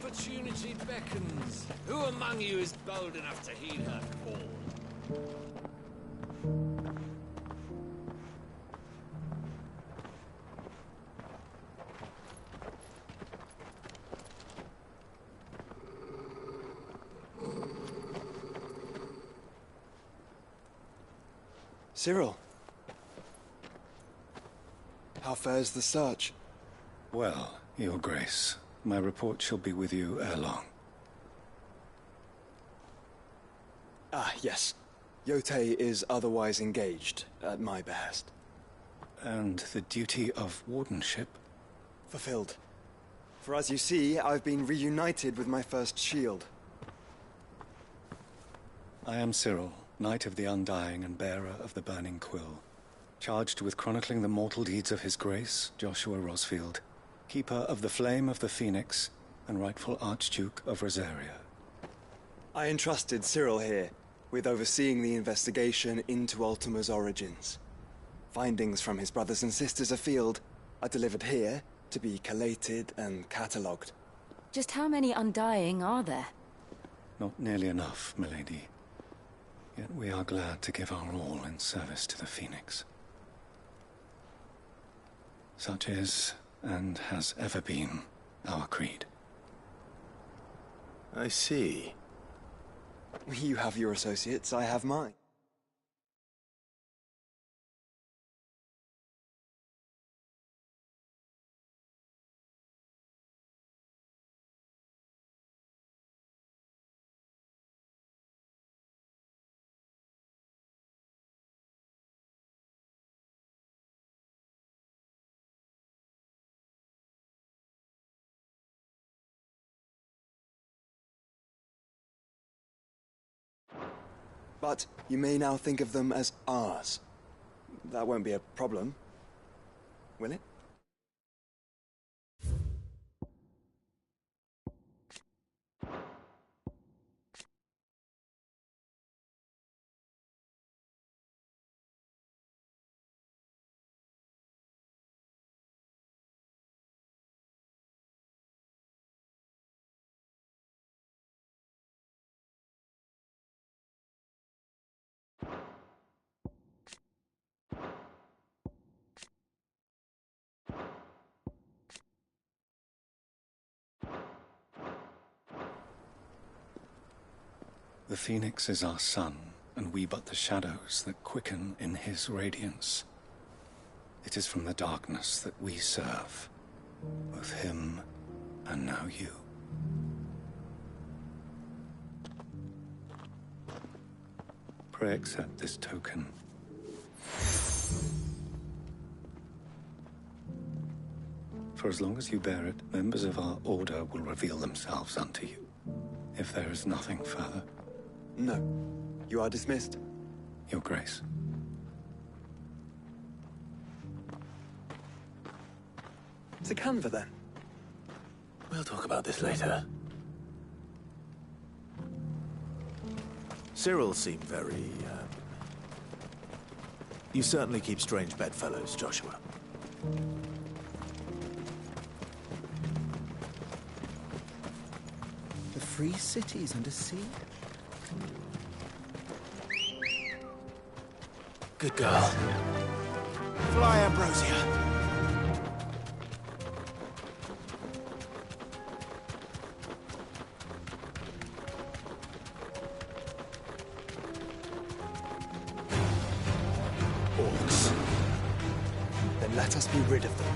Opportunity beckons. Who among you is bold enough to heed her call? Cyril. How fares the search? Well, Your Grace, my report shall be with you ere long. Ah, yes. Yotei is otherwise engaged, at my behest. And the duty of wardenship? Fulfilled. For as you see, I've been reunited with my first shield. I am Cyril, Knight of the Undying and bearer of the Burning Quill, charged with chronicling the mortal deeds of His Grace, Joshua Rosfield, Keeper of the Flame of the Phoenix, and rightful Archduke of Rosaria. I entrusted Cyril here with overseeing the investigation into Ultima's origins. Findings from his brothers and sisters afield are delivered here to be collated and catalogued. Just how many Undying are there? Not nearly enough, milady. Yet we are glad to give our all in service to the Phoenix. Such is, and has ever been, our creed. I see. You have your associates, I have mine. But you may now think of them as ours. That won't be a problem, will it? The Phoenix is our sun, and we but the shadows that quicken in his radiance. It is from the darkness that we serve, both him and now you. Pray accept this token. For as long as you bear it, members of our order will reveal themselves unto you, if there is nothing further. No. You are dismissed. Your Grace. To Canva, then. We'll talk about this later. Cyril seemed very, You certainly keep strange bedfellows, Joshua. The free cities under sea? Good girl. Fly, Ambrosia. Orcs. Then let us be rid of them.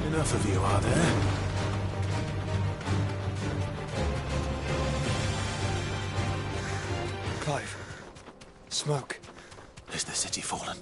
Enough of you, are there? Clive. Smoke. Is the city fallen?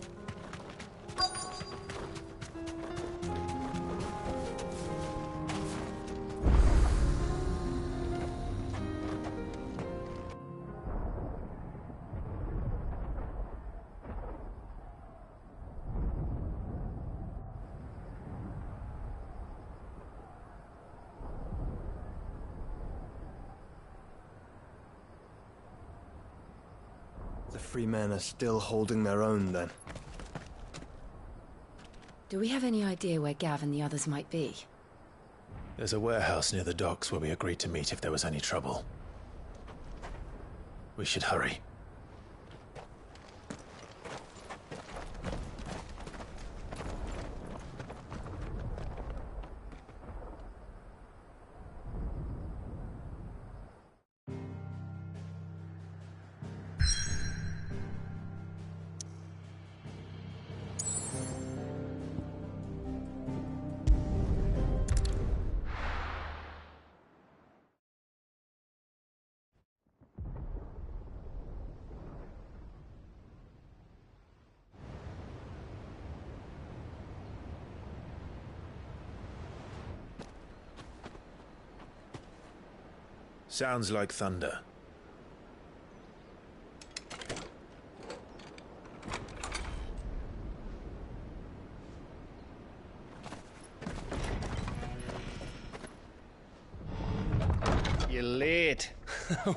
The free men are still holding their own, then. Do we have any idea where Gav and the others might be? There's a warehouse near the docks where we agreed to meet if there was any trouble. We should hurry. Sounds like thunder. You're late.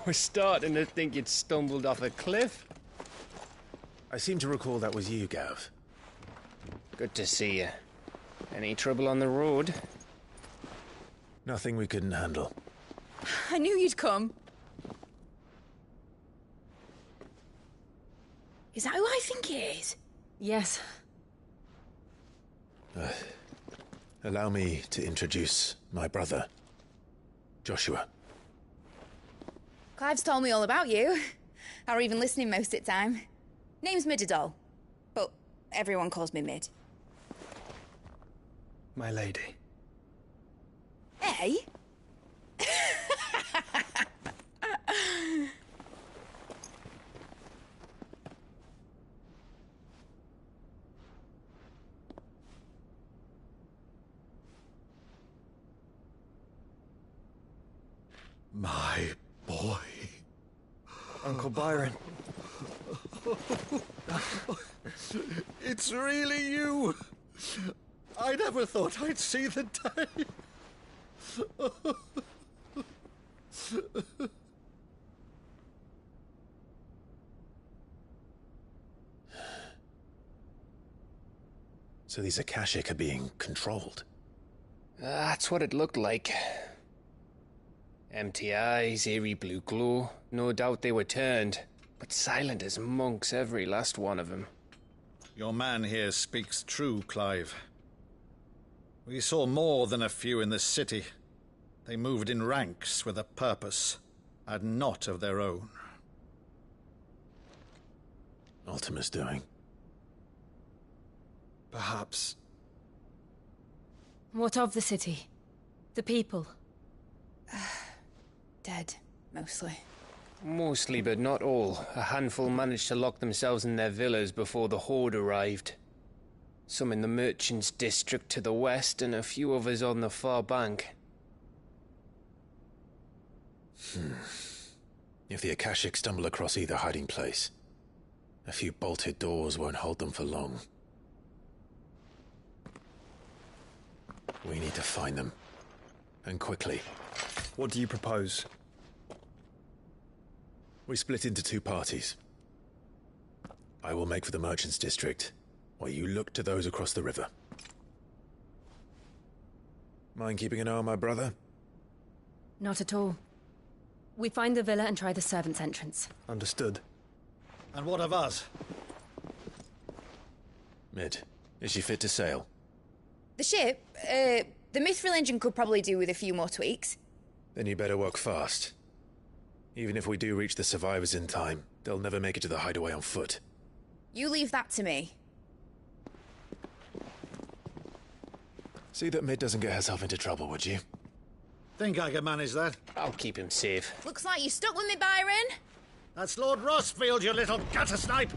We're starting to think you'd stumbled off a cliff. I seem to recall that was you, Gav. Good to see you. Any trouble on the road? Nothing we couldn't handle. I knew you'd come. Is that who I think it is? Yes. Allow me to introduce my brother, Joshua. Clive's told me all about you. Or even listening most of the time. Name's Midadol, but everyone calls me Mid. My lady. Eh? My boy. Uncle Byron. It's really you. I never thought I'd see the day. So these Akashic are being controlled. That's what it looked like. Empty eyes, eerie blue glow. No doubt they were turned, but silent as monks, every last one of them. Your man here speaks true, Clive. We saw more than a few in this city. They moved in ranks with a purpose, and not of their own. Ultima's doing. Perhaps. What of the city? The people? Dead, mostly. Mostly, but not all. A handful managed to lock themselves in their villas before the Horde arrived. Some in the Merchants' District to the west, and a few others on the far bank. If the Akashic stumble across either hiding place, a few bolted doors won't hold them for long. We need to find them. And quickly. What do you propose? We split into two parties. I will make for the Merchants' District, while you look to those across the river. Mind keeping an eye on my brother? Not at all. We find the villa and try the servants' entrance. Understood. And what of us? Mid, is she fit to sail? The ship, the Mithril engine could probably do with a few more tweaks. Then you better work fast. Even if we do reach the survivors in time, they'll never make it to the hideaway on foot. You leave that to me. See that Mid doesn't get herself into trouble, would you? Think I can manage that? I'll keep him safe. Looks like you stuck with me, Byron. That's Lord Rossfield, you little gutter snipe!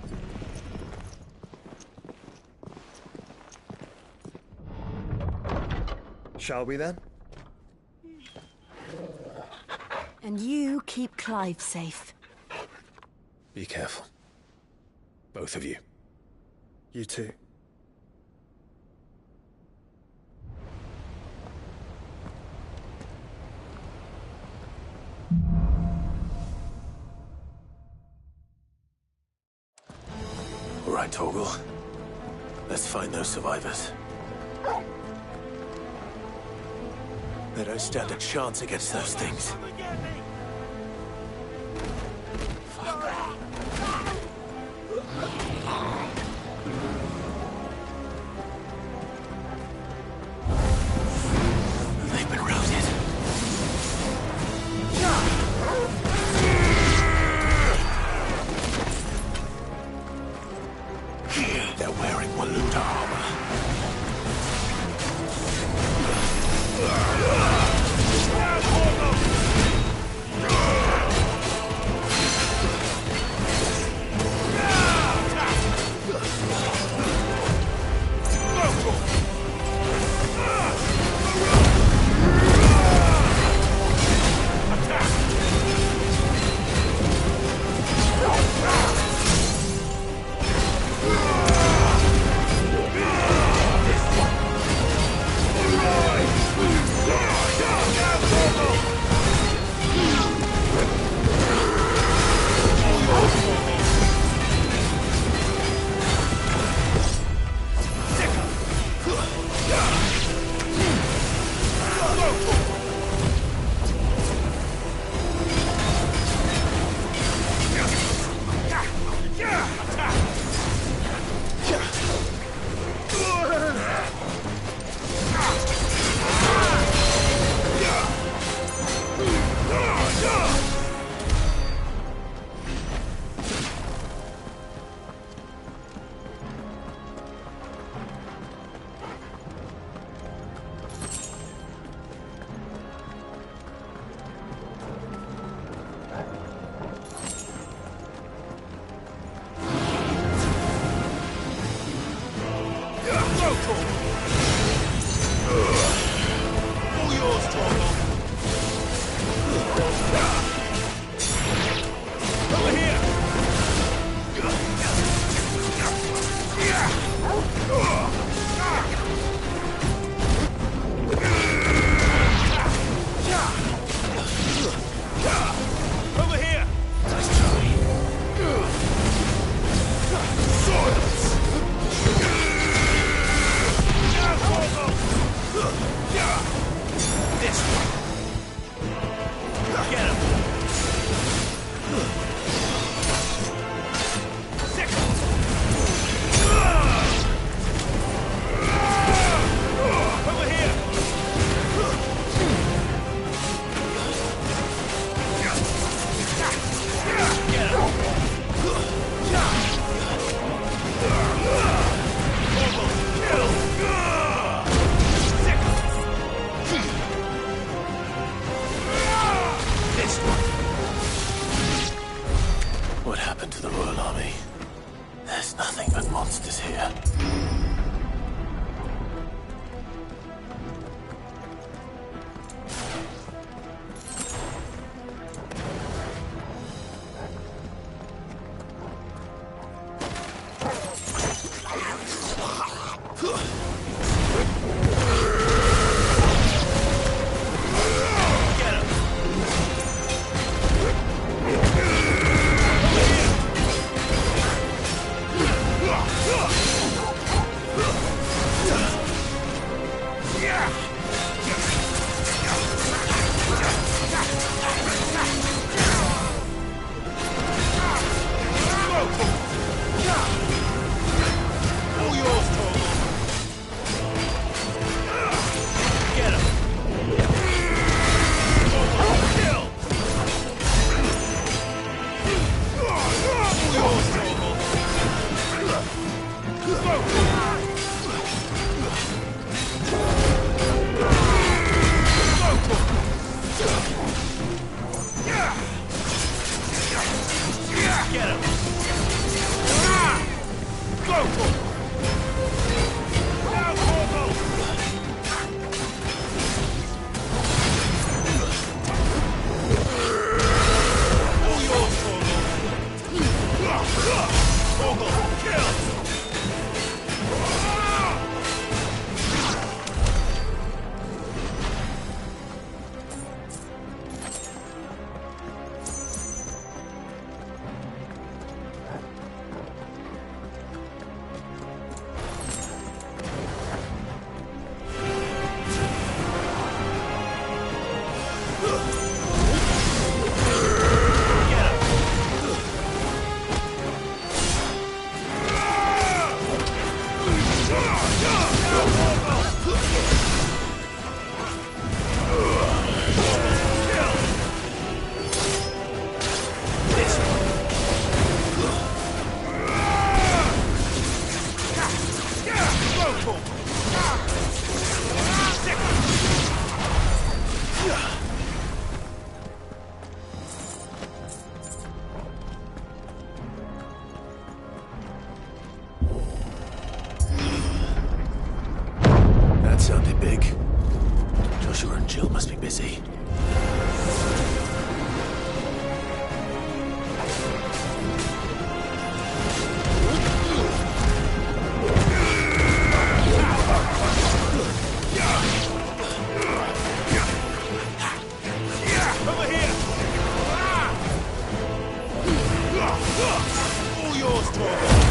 Shall we then? And you keep Clive safe. Be careful. Both of you. You too. right, Torgal. Let's find those survivors. They don't stand a chance against those things. They've been routed. They're wearing Waluda armor. What happened to the Royal Army? There's nothing but monsters here. big. Joshua and Jill must be busy. Over here! All yours, Torvald!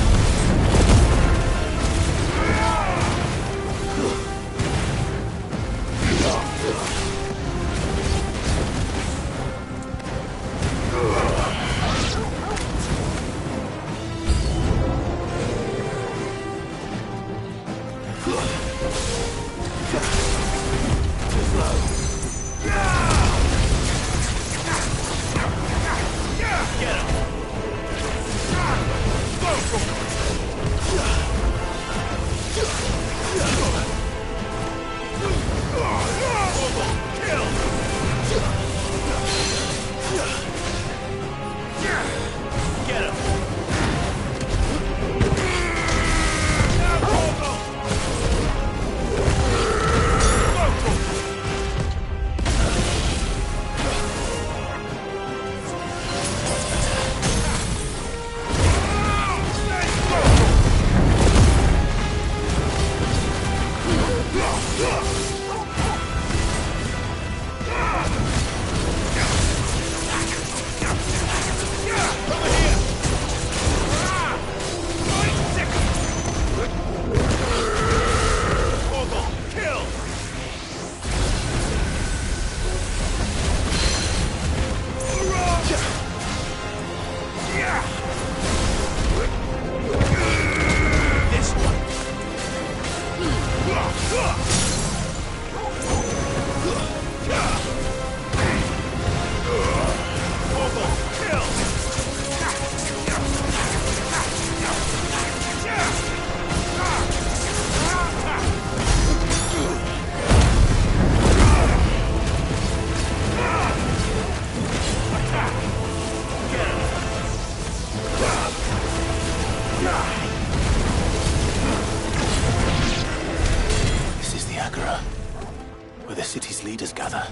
Where the city's leaders gather.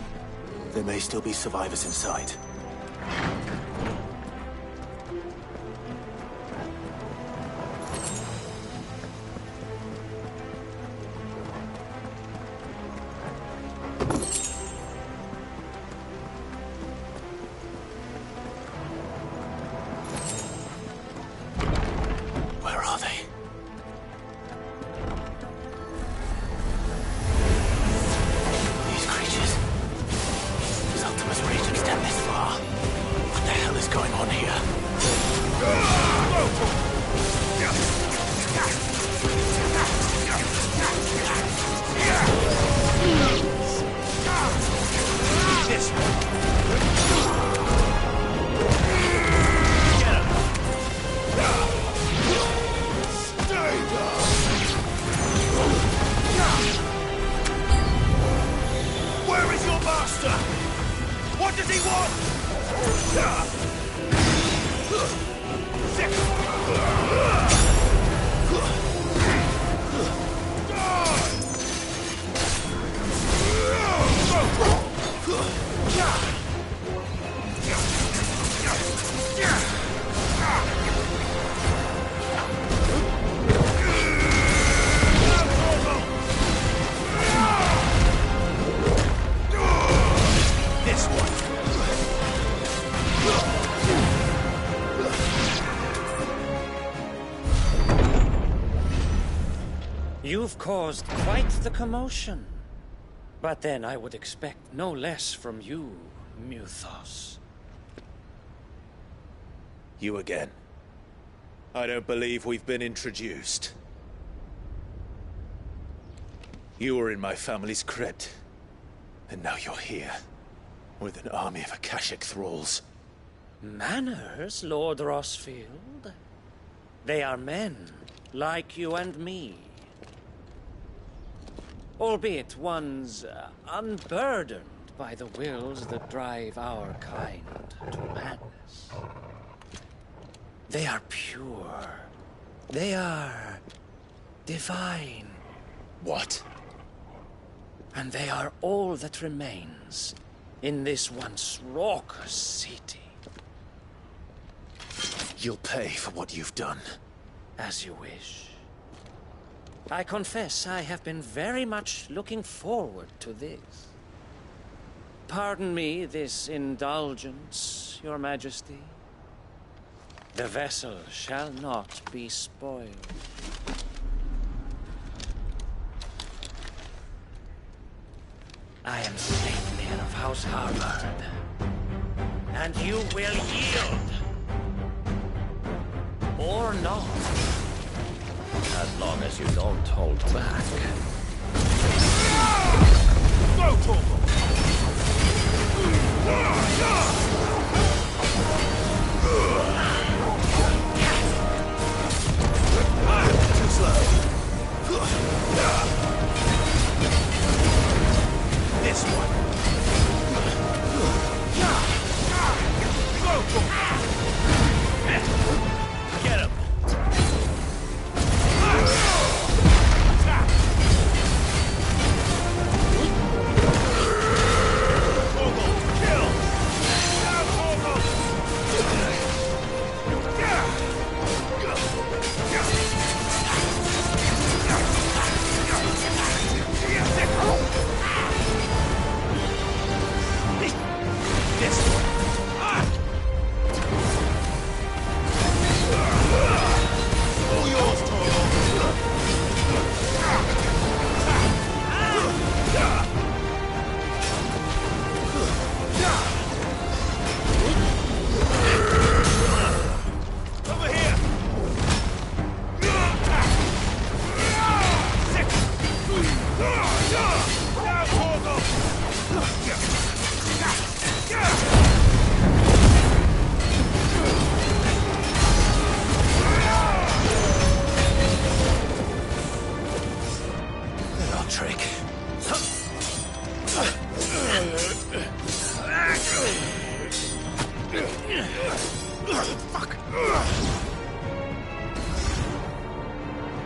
There may still be survivors inside. Where are they? These creatures. Does Ultima's reach extend this far? What the hell is going on here? This one. Get him. Stay down. Where is your master? What does he want? This one. You've caused quite the commotion. But then I would expect no less from you, Muthos. You again. I don't believe we've been introduced. You were in my family's crypt. And now you're here. With an army of Akashic thralls. Manners, Lord Rosfield? They are men, like you and me. Albeit ones unburdened by the wills that drive our kind to madness. They are pure. They are divine. What? And they are all that remains in this once raucous city. You'll pay for what you've done. As you wish. I confess I have been very much looking forward to this. Pardon me this indulgence, Your Majesty. The vessel shall not be spoiled. I am Sleipnir of House Harvard, and you will yield. Or not. As long as you don't hold back. Go, Torgal! Too slow. This one. Go, Torgal! Get him!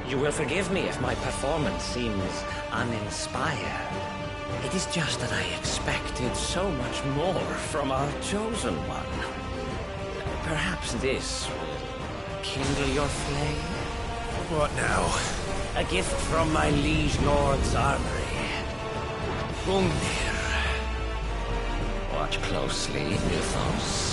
You will forgive me if my performance seems uninspired. It is just that I expected so much more from our chosen one. Perhaps this will kindle your flame? What now? A gift from my liege lord's armory. Gungnir. Watch closely, Mythos.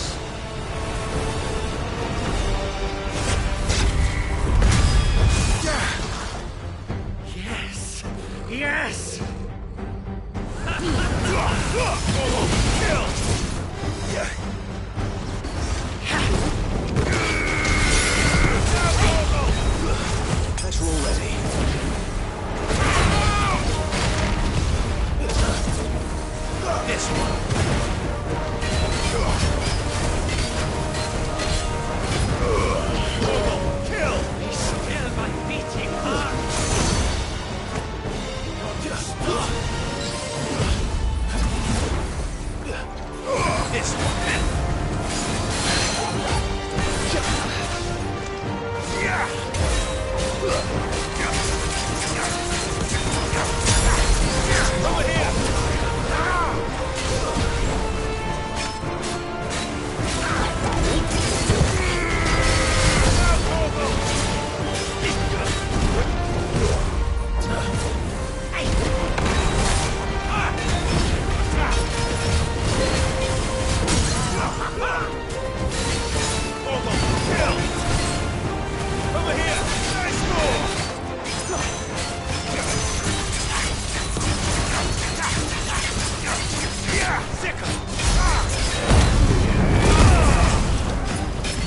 Yes! Yes! Kill! Better already. This one. Kill! Be still, my beating heart! This one. Over here!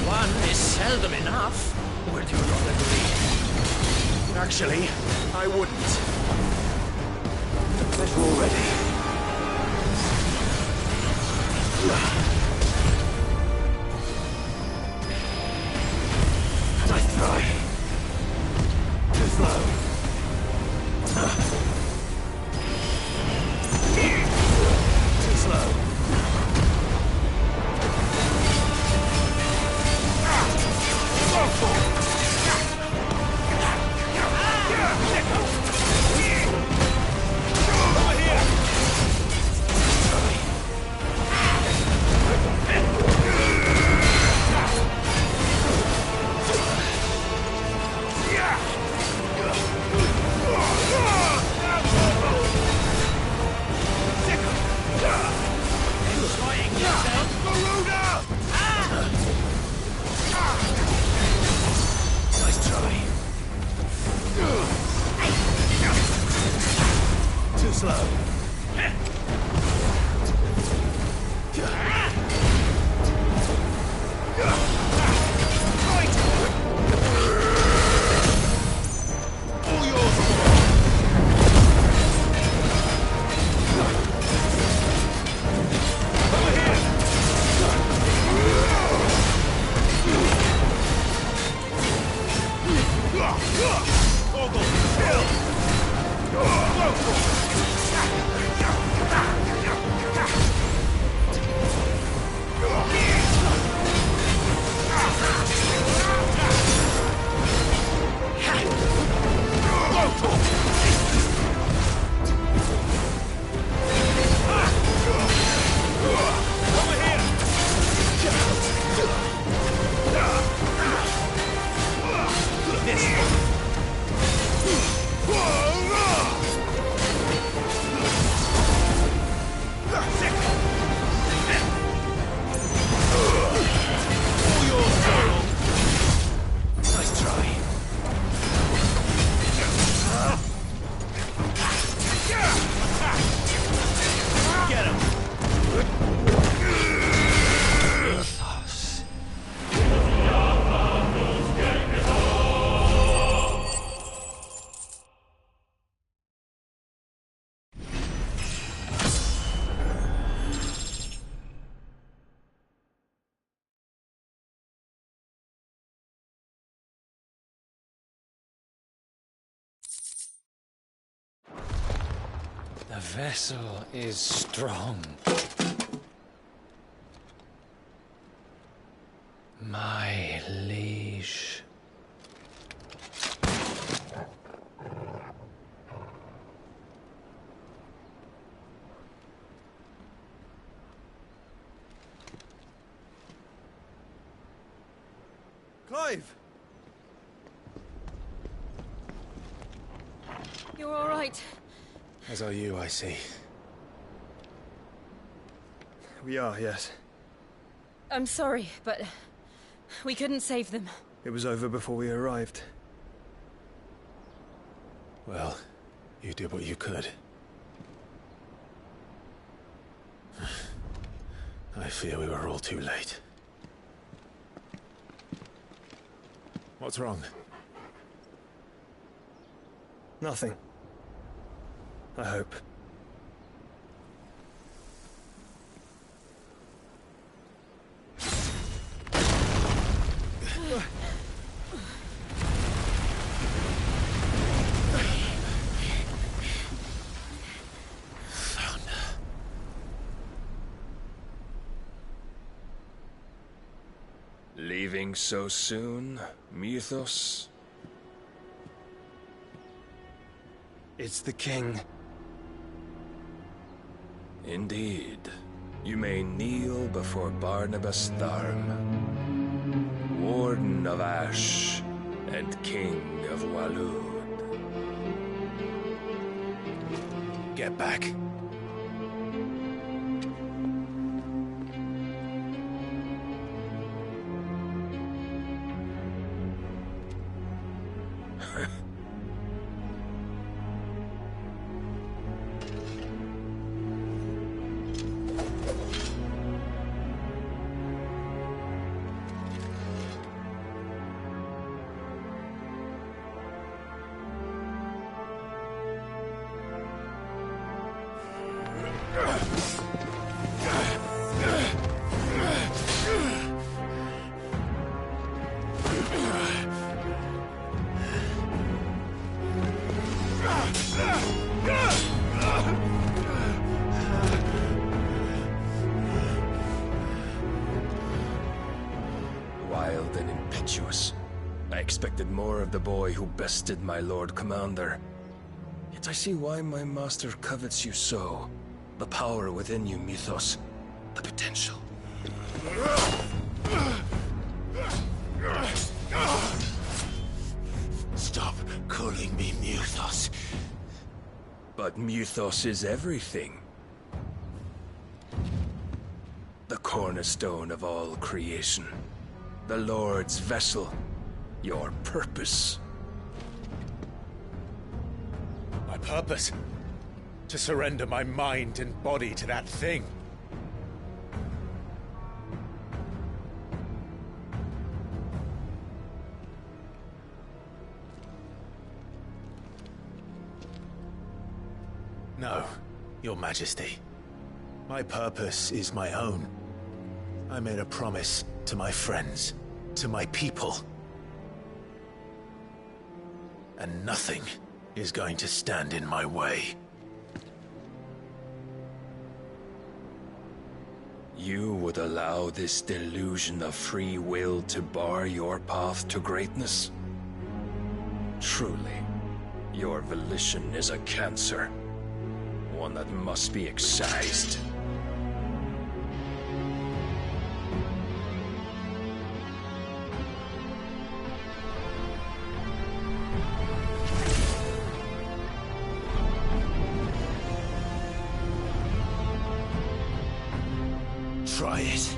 One is seldom enough. Would you not agree? Actually, I wouldn't. Better already. Nice try. Too slow. Too slow. Over here! The vessel is strong. My liege. Clive! You're all right. As are you, I see. We are, yes. I'm sorry, but we couldn't save them. It was over before we arrived. Well, you did what you could. I fear we were all too late. What's wrong? Nothing. I hope. Leaving so soon, Mythos? It's the king. Indeed. You may kneel before Barnabas Tharm, Warden of Ash and King of Waloed. Get back. Wild and impetuous. I expected more of the boy who bested my Lord Commander. Yet I see why my master covets you so. The power within you, Mythos. The potential. Stop calling me Mythos. But Mythos is everything. The cornerstone of all creation. The Lord's vessel. Your purpose. My purpose? To surrender my mind and body to that thing. No, Your Majesty. My purpose is my own. I made a promise to my friends, to my people. and nothing is going to stand in my way. You would allow this delusion of free will to bar your path to greatness? Truly, your volition is a cancer, one that must be excised. Try it.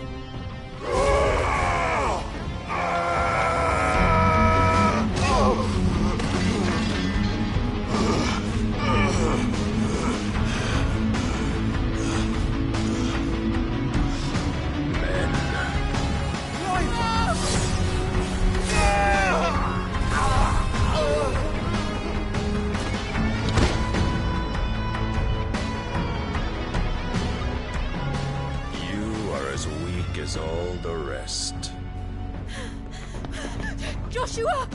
As all the rest. Joshua!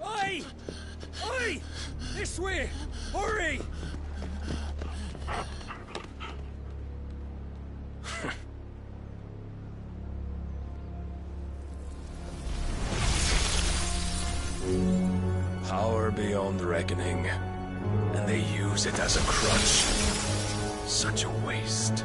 Oi! Oi! This way! Hurry! Power beyond reckoning, and they use it as a crutch. Such a waste.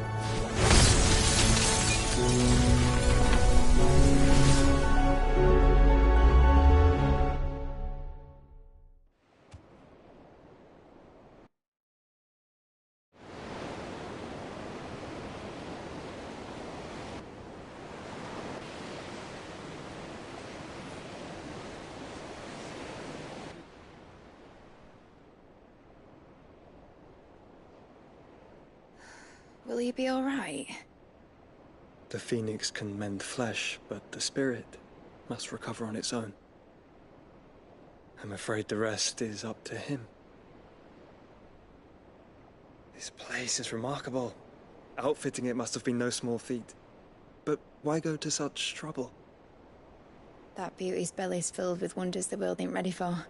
Will he be all right? The phoenix can mend flesh, but the spirit must recover on its own. I'm afraid the rest is up to him. This place is remarkable. Outfitting it must have been no small feat. But why go to such trouble? That beauty's belly's filled with wonders the world ain't ready for.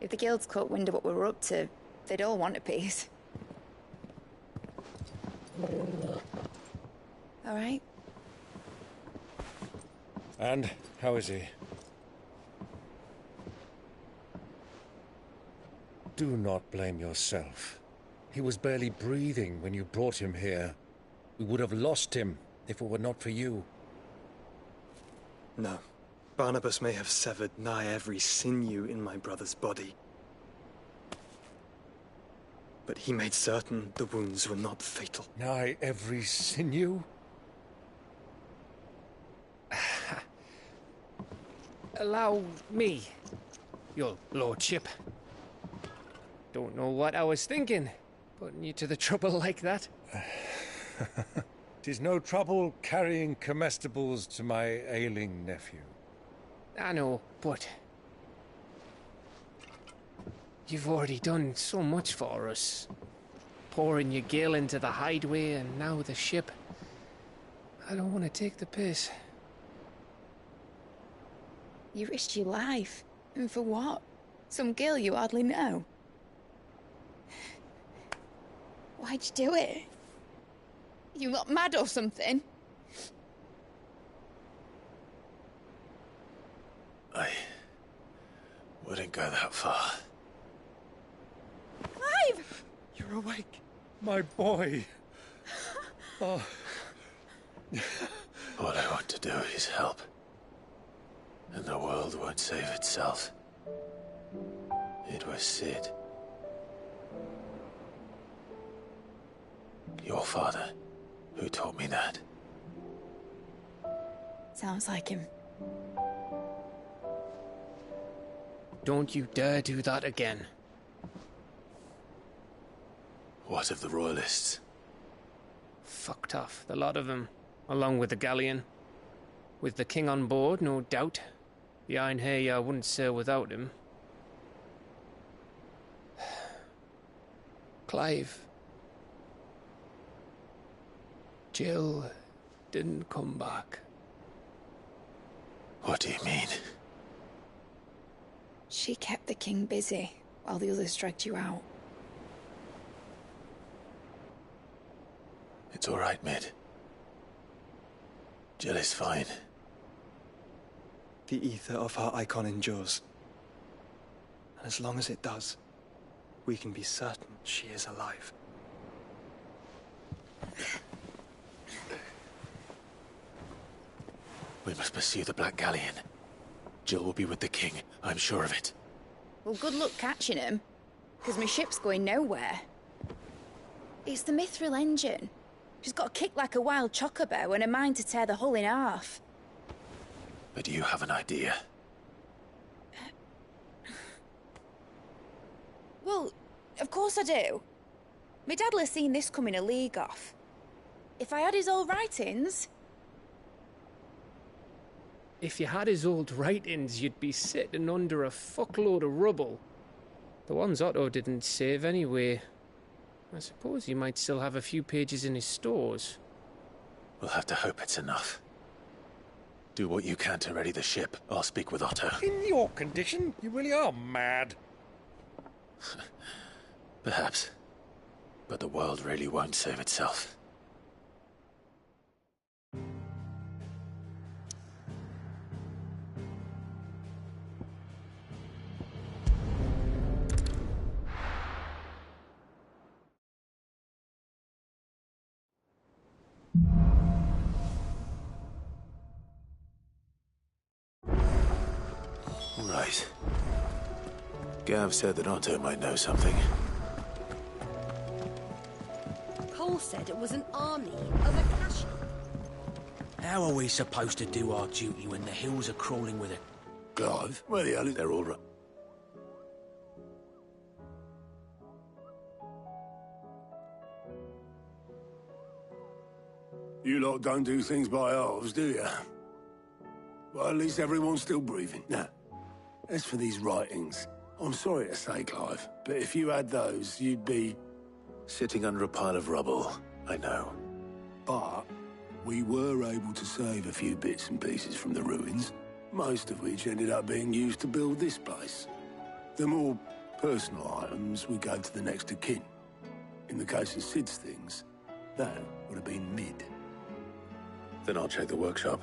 If the guilds caught wind of what we were up to, they'd all want a piece. All right? And how is he? Do not blame yourself. He was barely breathing when you brought him here. We would have lost him if it were not for you. No. Barnabas may have severed nigh every sinew in my brother's body. But he made certain the wounds were not fatal. Nigh every sinew? Allow me, your lordship. Don't know what I was thinking, putting you to the trouble like that. 'Tis no trouble carrying comestibles to my ailing nephew. I know, but you've already done so much for us. Pouring your gil into the hideaway and now the ship. I don't want to take the piss. You risked your life. And for what? Some girl you hardly know. Why'd you do it? You not mad or something? I wouldn't go that far. Clive! You're awake. My boy! Oh. All I want to do is help. And the world won't save itself. It was Sid. Your father, who taught me that. Sounds like him. Don't you dare do that again. What of the Royalists? Fucked off, the lot of them, along with the galleon. With the king on board, no doubt. The Iron Hair wouldn't sail without him. Clive. Jill didn't come back. What do you mean? She kept the king busy while the others dragged you out. It's all right, Mid. Jill is fine. The ether of her icon endures. And as long as it does, we can be certain she is alive. We must pursue the Black Galleon. Jill will be with the king, I'm sure of it. Well, good luck catching him, because my ship's going nowhere. It's the Mithril engine. She's got a kick like a wild chocobo and a mind to tear the hull in half. But you have an idea. Well, of course I do. My dad'll have seen this coming a league off. If I had his old writings... If you had his old writings, you'd be sitting under a fuckload of rubble. The ones Otto didn't save anyway. I suppose he might still have a few pages in his stores. We'll have to hope it's enough. Do what you can to ready the ship. I'll speak with Otto. In your condition, you really are mad. Perhaps. But the world really won't save itself. Right. Gav said that Otto might know something. Cole said it was an army of Akashi. How are we supposed to do our duty when the hills are crawling with it? Clive, where the hell is... They're all right. You lot don't do things by halves, do you? Well, at least everyone's still breathing. Now, as for these writings, I'm sorry to say, Clive, but if you had those, you'd be... Sitting under a pile of rubble, I know. But we were able to save a few bits and pieces from the ruins, most of which ended up being used to build this place. The more personal items we gave to the next of kin. In the case of Sid's things, that would have been Mid. Then I'll check the workshop.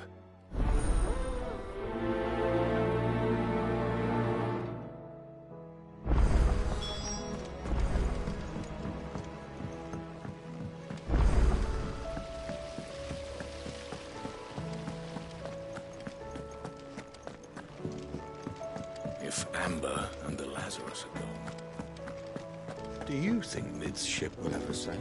If Amber and the Lazarus are gone, do you think Mid's ship will ever sail?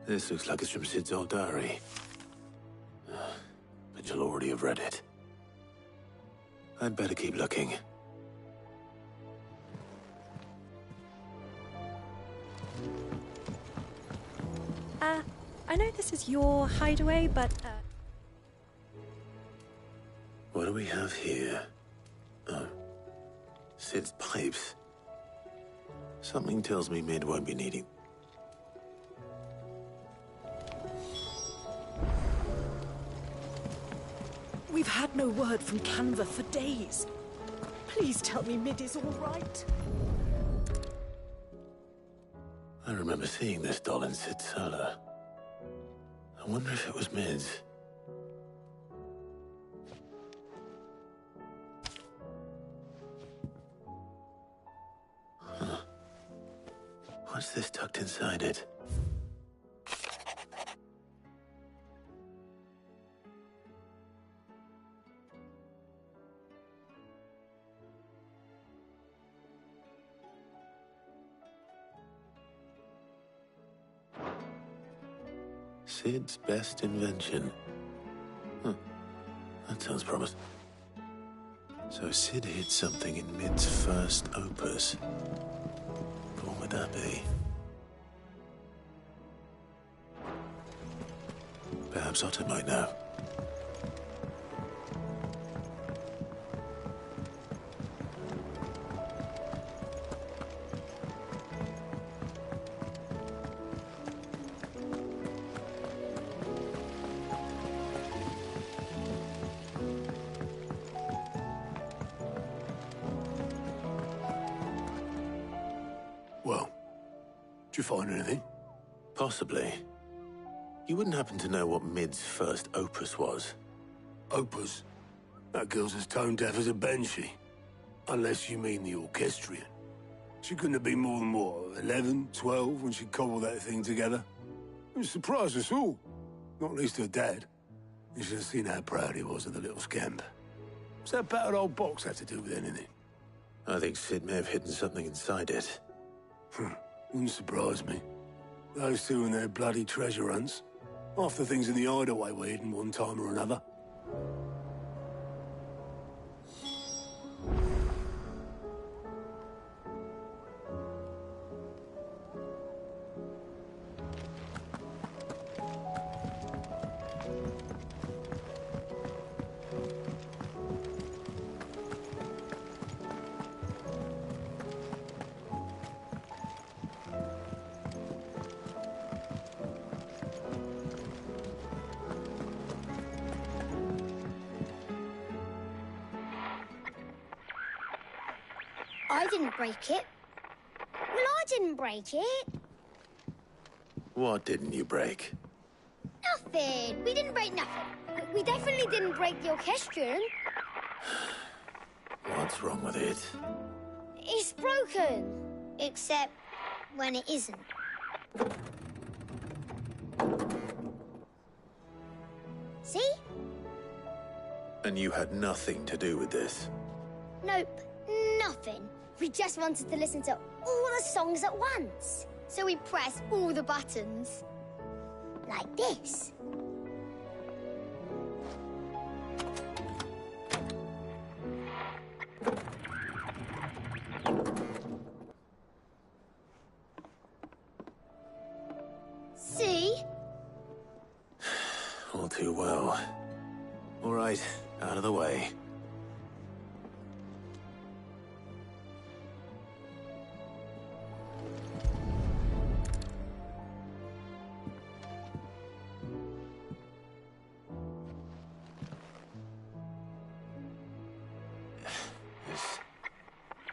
This looks like it's from Sid's old diary. But you'll already have read it. I'd better keep looking. I know this is your hideaway, but, What do we have here? Oh. Sid's pipes. Something tells me Mid won't be needing... We've had no word from Canva for days. Please tell me Mid is all right. I remember seeing this doll in Sid's cellar. I wonder if it was Mid's. Huh. What's this tucked inside it? Sid's best invention. Huh. That sounds promising. So Sid hid something in Mid's first opus. What would that be? Perhaps Otto might know. Well, did you find anything? Possibly. You wouldn't happen to know what Mid's first opus was? Opus? That girl's as tone deaf as a banshee. Unless you mean the orchestrion. She couldn't have been more than, what, 11, 12 when she cobbled that thing together? It surprised us all. Not least her dad. You should have seen how proud he was of the little scamp. What's that battered old box have to do with anything? I think Sid may have hidden something inside it. Wouldn't surprise me. Those two and their bloody treasure hunts. Half the things in the hideaway were hidden one time or another. I didn't break it. Well, I didn't break it. What didn't you break? Nothing. We didn't break nothing. We definitely didn't break the orchestrion. What's wrong with it? It's broken. Except when it isn't. See? And you had nothing to do with this? Nope. Nothing. We just wanted to listen to all the songs at once. So we pressed all the buttons. Like this. See? All too well. All right, out of the way.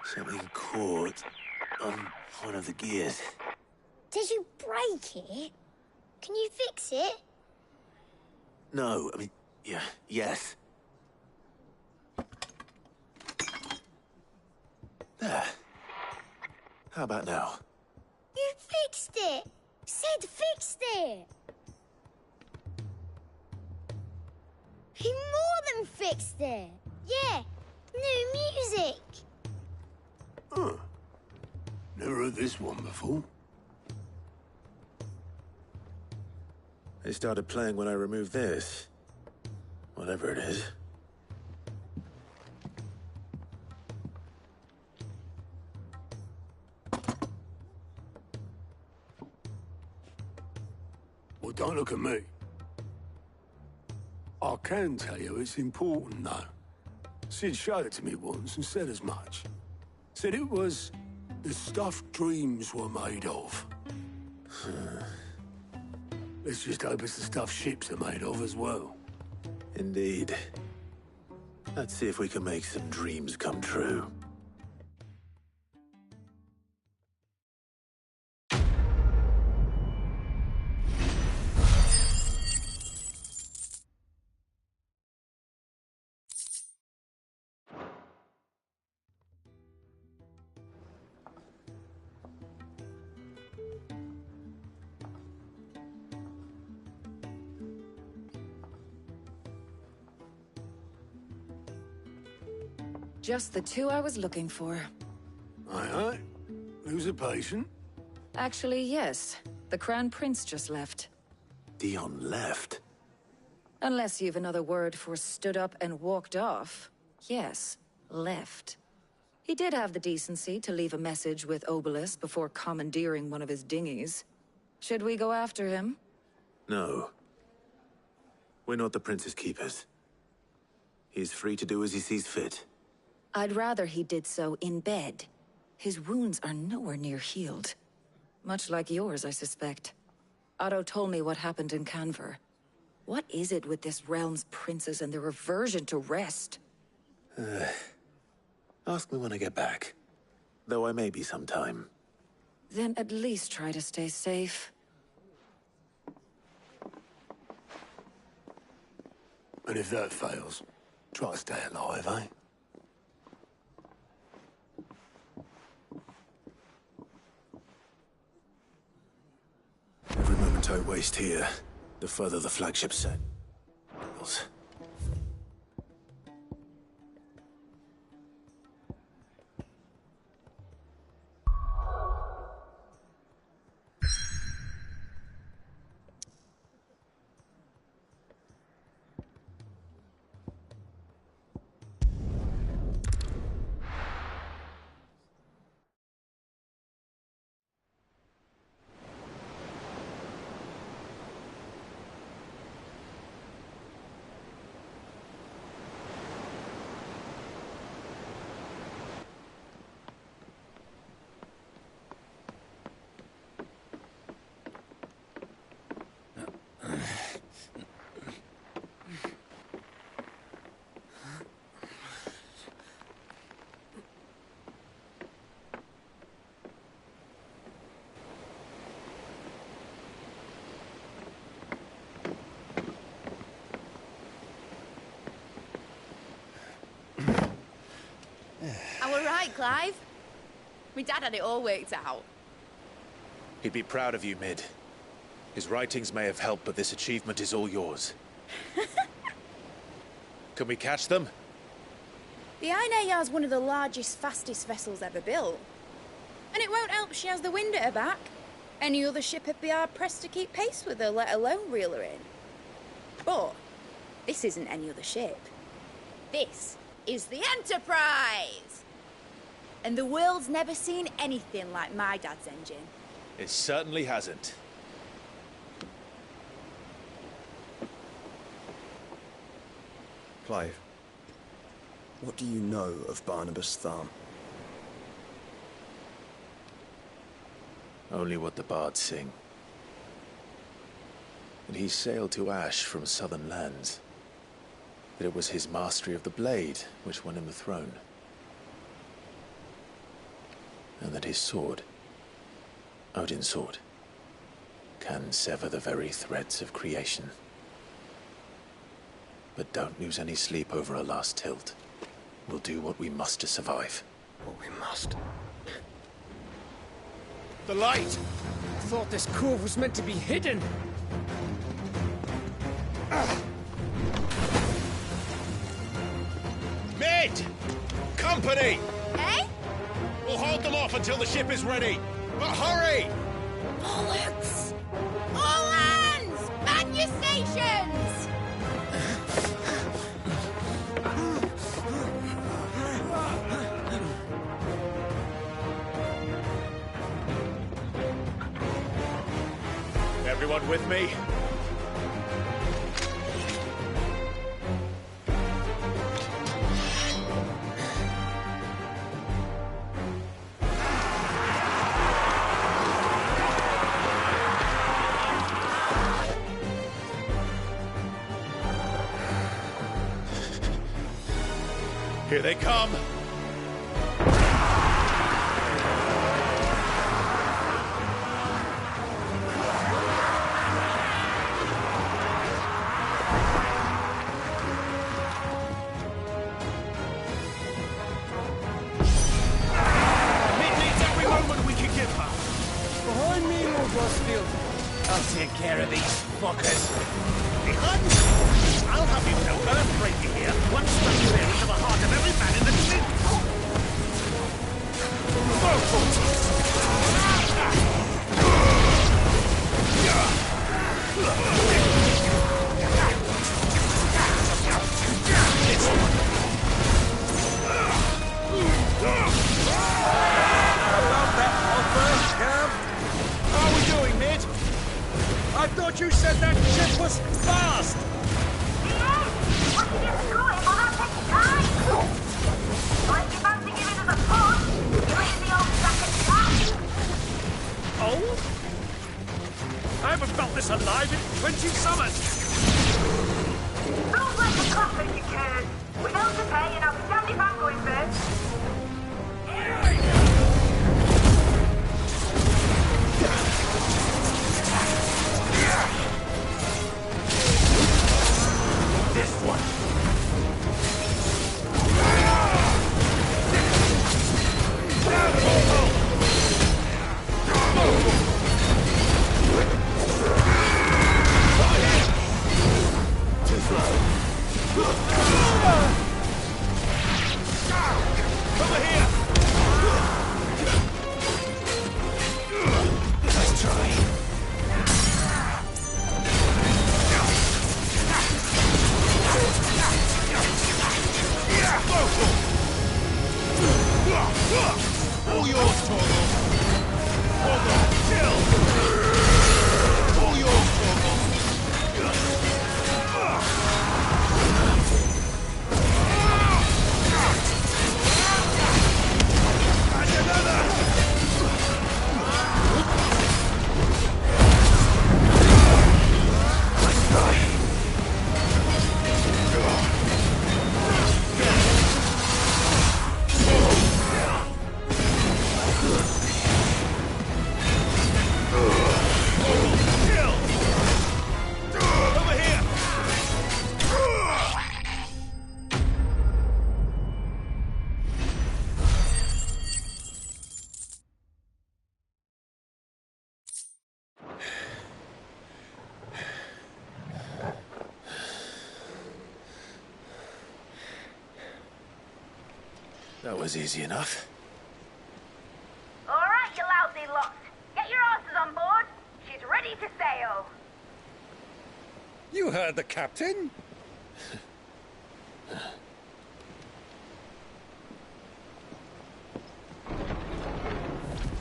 Something caught on one of the gears. Did you break it? Can you fix it? No, I mean, yeah, yes. There. How about now? You fixed it! Sid fixed it! He more than fixed it! Yeah, new music! Huh. Never heard this one before. They started playing when I removed this. Whatever it is. Well, don't look at me. I can tell you it's important, though. Sid showed it to me once and said as much. Said it was the stuff dreams were made of. Let's just hope it's the stuff ships are made of as well. Indeed. Let's see if we can make some dreams come true. Just the two I was looking for. Aye. Who's a patient? Actually, yes. The Crown Prince just left. Dion left? Unless you've another word for stood up and walked off. Yes, left. He did have the decency to leave a message with Obelisk before commandeering one of his dinghies. Should we go after him? No. We're not the Prince's keepers. He's free to do as he sees fit. I'd rather he did so in bed. His wounds are nowhere near healed. Much like yours, I suspect. Otto told me what happened in Canver. What is it with this realm's princes and their aversion to rest? Ask me when I get back. Though I may be sometime. Then at least try to stay safe. And if that fails, try to stay alive, eh? Every moment I waste here, the further the flagship set. I were right, Clive. My dad had it all worked out. He'd be proud of you, Mid. His writings may have helped, but this achievement is all yours. Can we catch them? The Ainayar's one of the largest, fastest vessels ever built. And it won't help she has the wind at her back. Any other ship would be hard-pressed to keep pace with her, let alone reel her in. But this isn't any other ship. This is the Enterprise! And the world's never seen anything like my dad's engine. It certainly hasn't. Clive, what do you know of Barnabas Thumb? Only what the bards sing. That he sailed to Ash from southern lands. That it was his mastery of the blade which won him the throne. And that his sword, Odin's sword, can sever the very threads of creation. But don't lose any sleep over a last tilt. We'll do what we must to survive. What we must. The light! I thought this cove was meant to be hidden. Mid! Company! Eh? We'll hold them off until the ship is ready. But hurry! Bollocks! All hands! Man your stations! Everyone with me? Here they come! Behind me, Lord Rosfield. I'll take care of these fuckers. Behind me! I'll have you know earthbreaker here. One strike there into the heart of every man in the city. you summoned? Sounds like a classic, you cares. We know to pay and I'll be damned if I'm going first. This one. Over here! Let's try. All yours, Torgal. Torgal, chill. All yours, Torgal. And another. Let's try. That was easy enough. All right, you lousy lot. Get your asses on board. She's ready to sail. You heard the captain.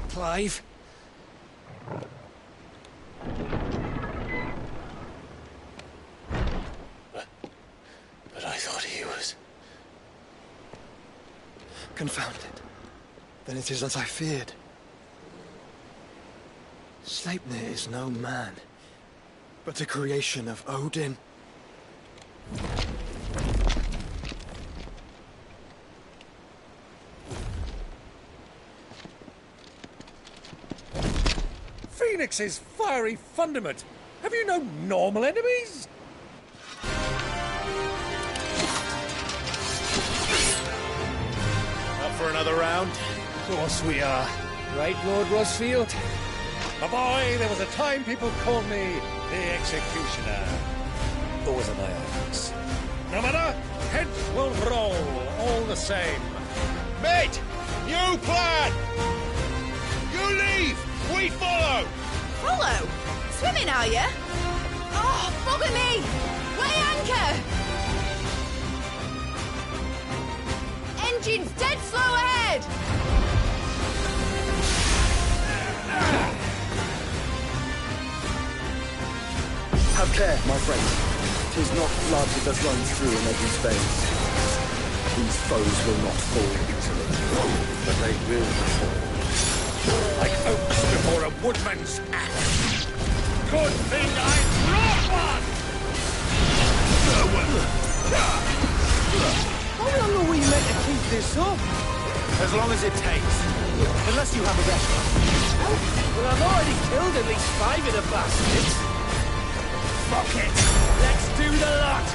Clive? But I thought he was... Confounded. Then it is as I feared. Sleipnir is no man, but a creation of Odin. Phoenix's fiery fundament. Have you no normal enemies? Up for another round? Of course we are. Right, Lord Rosfield? My boy, there was a time people called me the Executioner. Always on my eyes. No matter, heads will roll, all the same. Mate! New plan! You leave! We follow! Follow? Swimming, are you? Oh, bugger me! Weigh anchor! Engine's dead slow ahead! Have care, my friend. 'Tis not blood that runs through in Edwin's veins. These foes will not fall easily, but they will fall. Like oaks before a woodman's axe. Good thing I brought one! How long are we meant to keep this up? As long as it takes. Unless you have a restaurant. Well, I've already killed at least 5 of the bastards. Fuck it! Let's do the lot!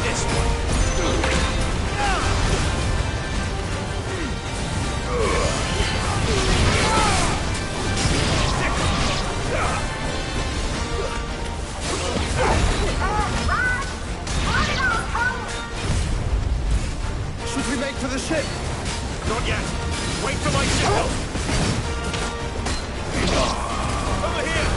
This one. Should we make for the ship? Not yet. Wait for my signal. Over here.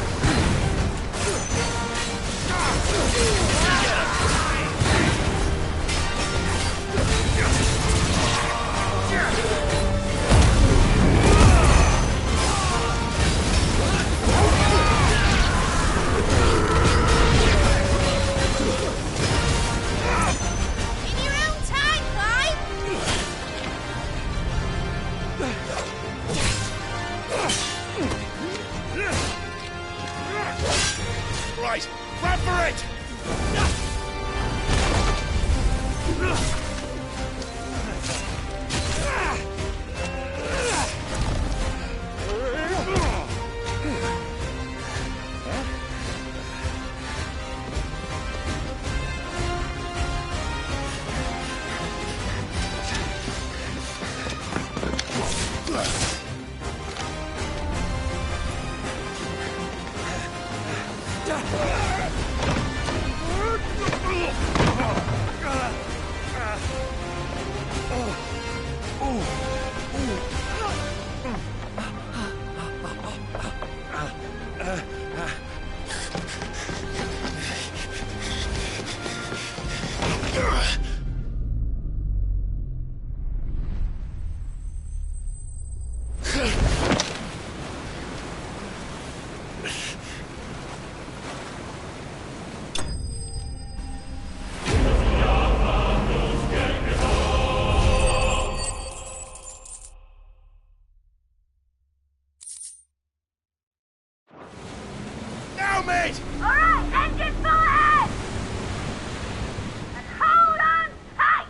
Grab for it! Alright, engine full ahead! And hold on tight!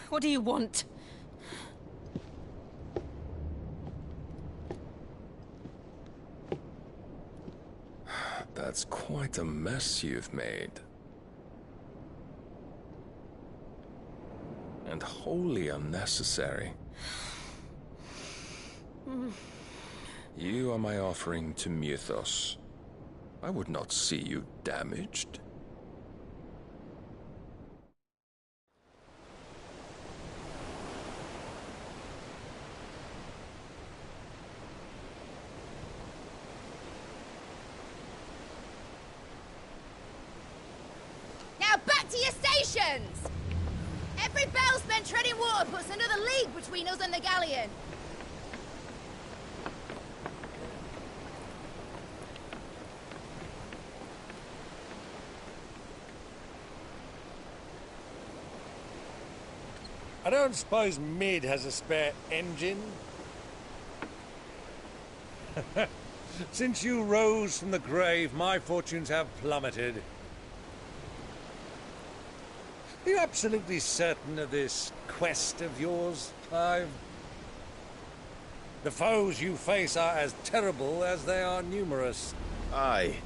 What do you want? That's quite a mess you've made. And wholly unnecessary. You are my offering to Mythos. I would not see you damaged. Now back to your stations! Every bell spent treading water puts another league between us and the galleon. I don't suppose Mid has a spare engine? Since you rose from the grave, my fortunes have plummeted. Are you absolutely certain of this quest of yours, Clive? The foes you face are as terrible as they are numerous. Aye.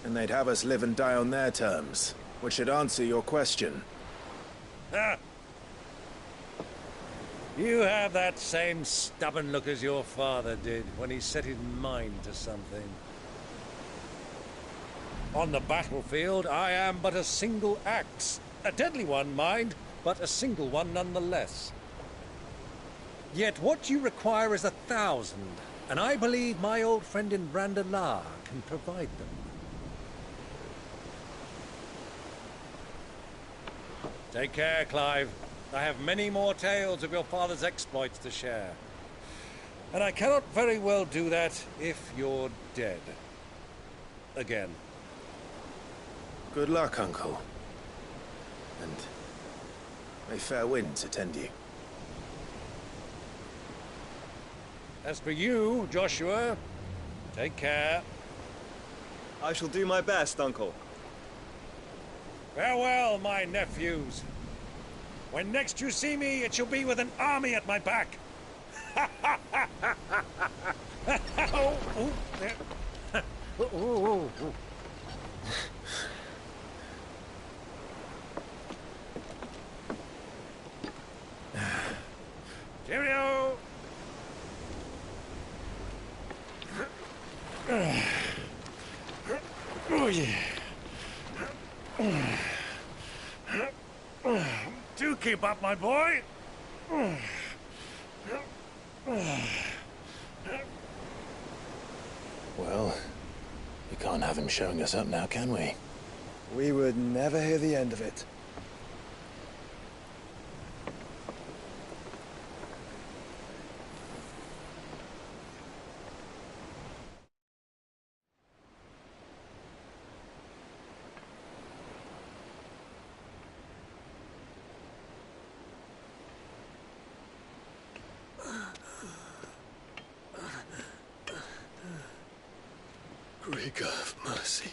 And they'd have us live and die on their terms, which should answer your question. Ha! You have that same stubborn look as your father did when he set his mind to something. On the battlefield, I am but a single axe. A deadly one, mind, but a single one nonetheless. Yet what you require is 1,000, and I believe my old friend in Brandalar can provide them. Take care, Clive. I have many more tales of your father's exploits to share. And I cannot very well do that if you're dead. Again. Good luck, Uncle. And may fair winds attend you. As for you, Joshua, take care. I shall do my best, Uncle. Farewell, my nephews. When next you see me, it shall be with an army at my back. Cheerio! Oh, yeah. Do keep up, my boy. Well, we can't have him showing us up now, can we? We would never hear the end of it. Grieger, have mercy.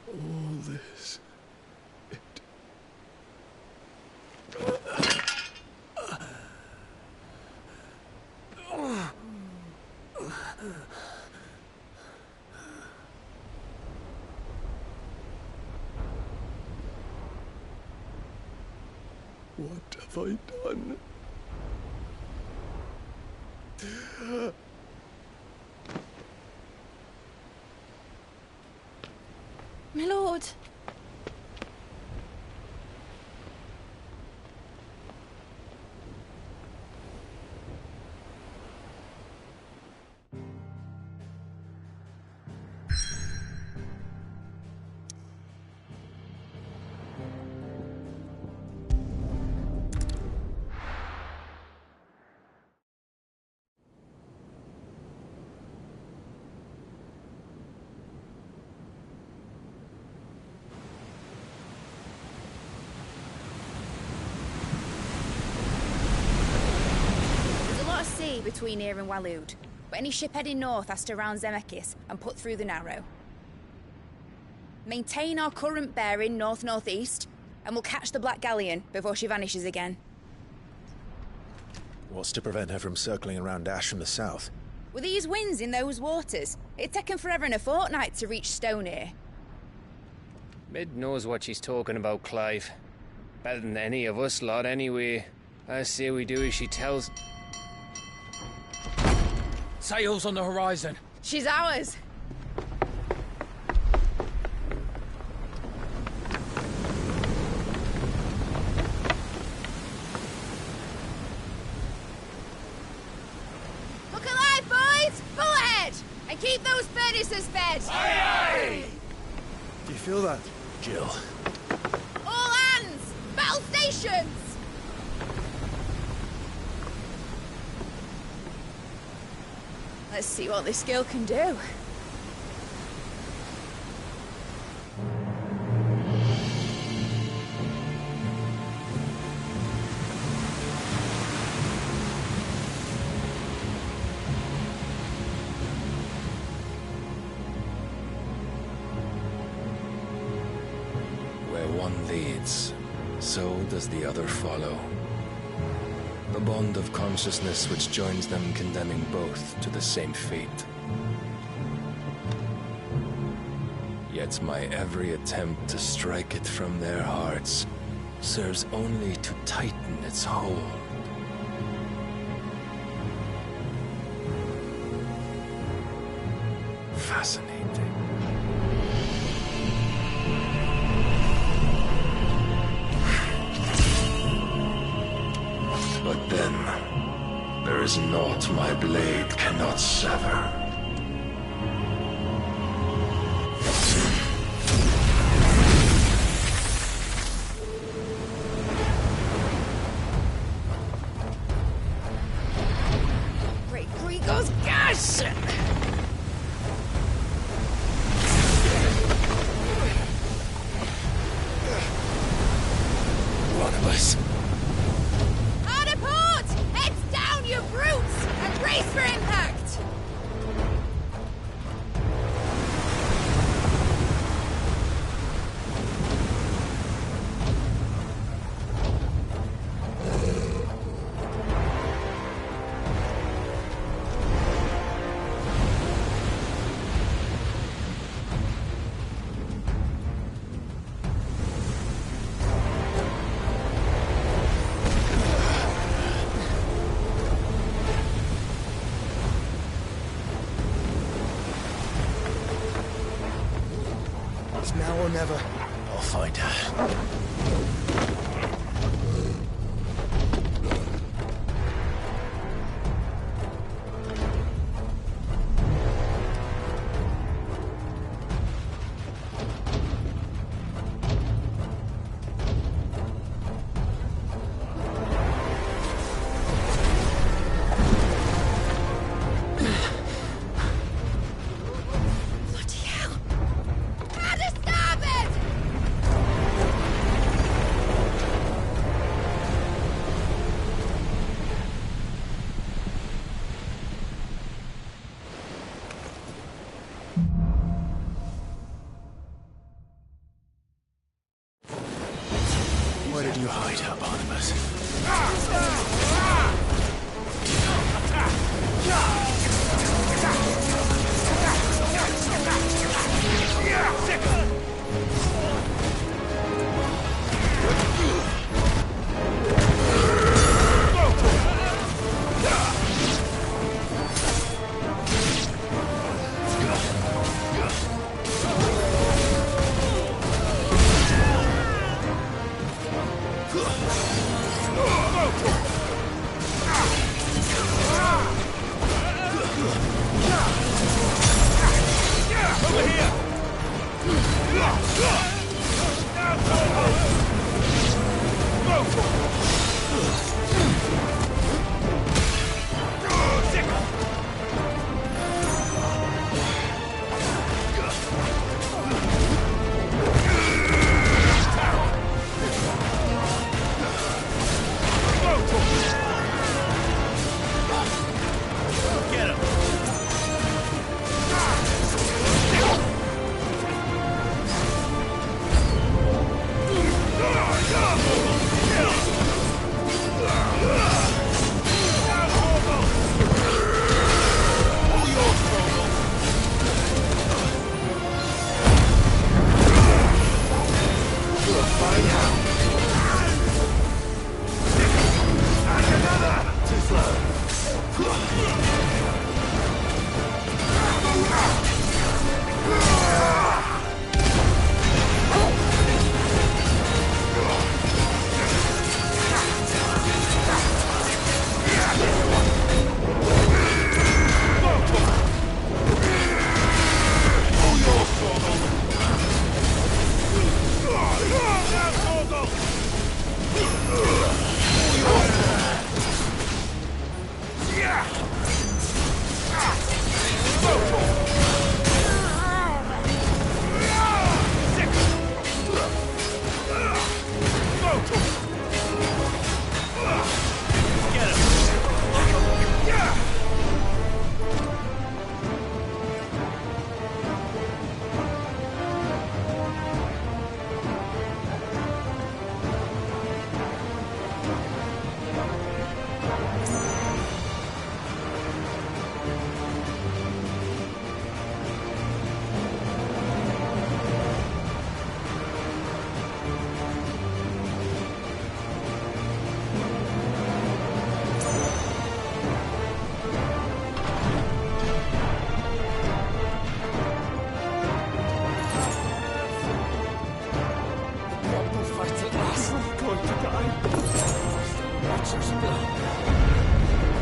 All this. What have I done? My lord. Between here and Waloed, but any ship heading north has to round Zemeckis and put through the Narrow. Maintain our current bearing north-northeast, and we'll catch the Black Galleon before she vanishes again. What's to prevent her from circling around Ash from the south? With these winds in those waters, it'd taken forever and a fortnight to reach Stonehenge. Mid knows what she's talking about, Clive. Better than any of us lot, anyway. I say we do as she tells. Sails on the horizon. She's ours. Look alive, boys! Pull ahead! And keep those furnaces fed! Aye, aye! Do you feel that? Jill. All hands! Battle stations! Let's see what this girl can do. Where one leads, so does the other follow. The bond of consciousness which joins them condemning both to the same fate. Yet my every attempt to strike it from their hearts serves only to tighten its hold. Fascinating. But then, there is naught my blade cannot sever. Great Grigor's gosh! One of us. Hard a port! Heads down, you brutes! And brace for impact! It's now or never. I'll find her. Where did you hide her, Barnabas?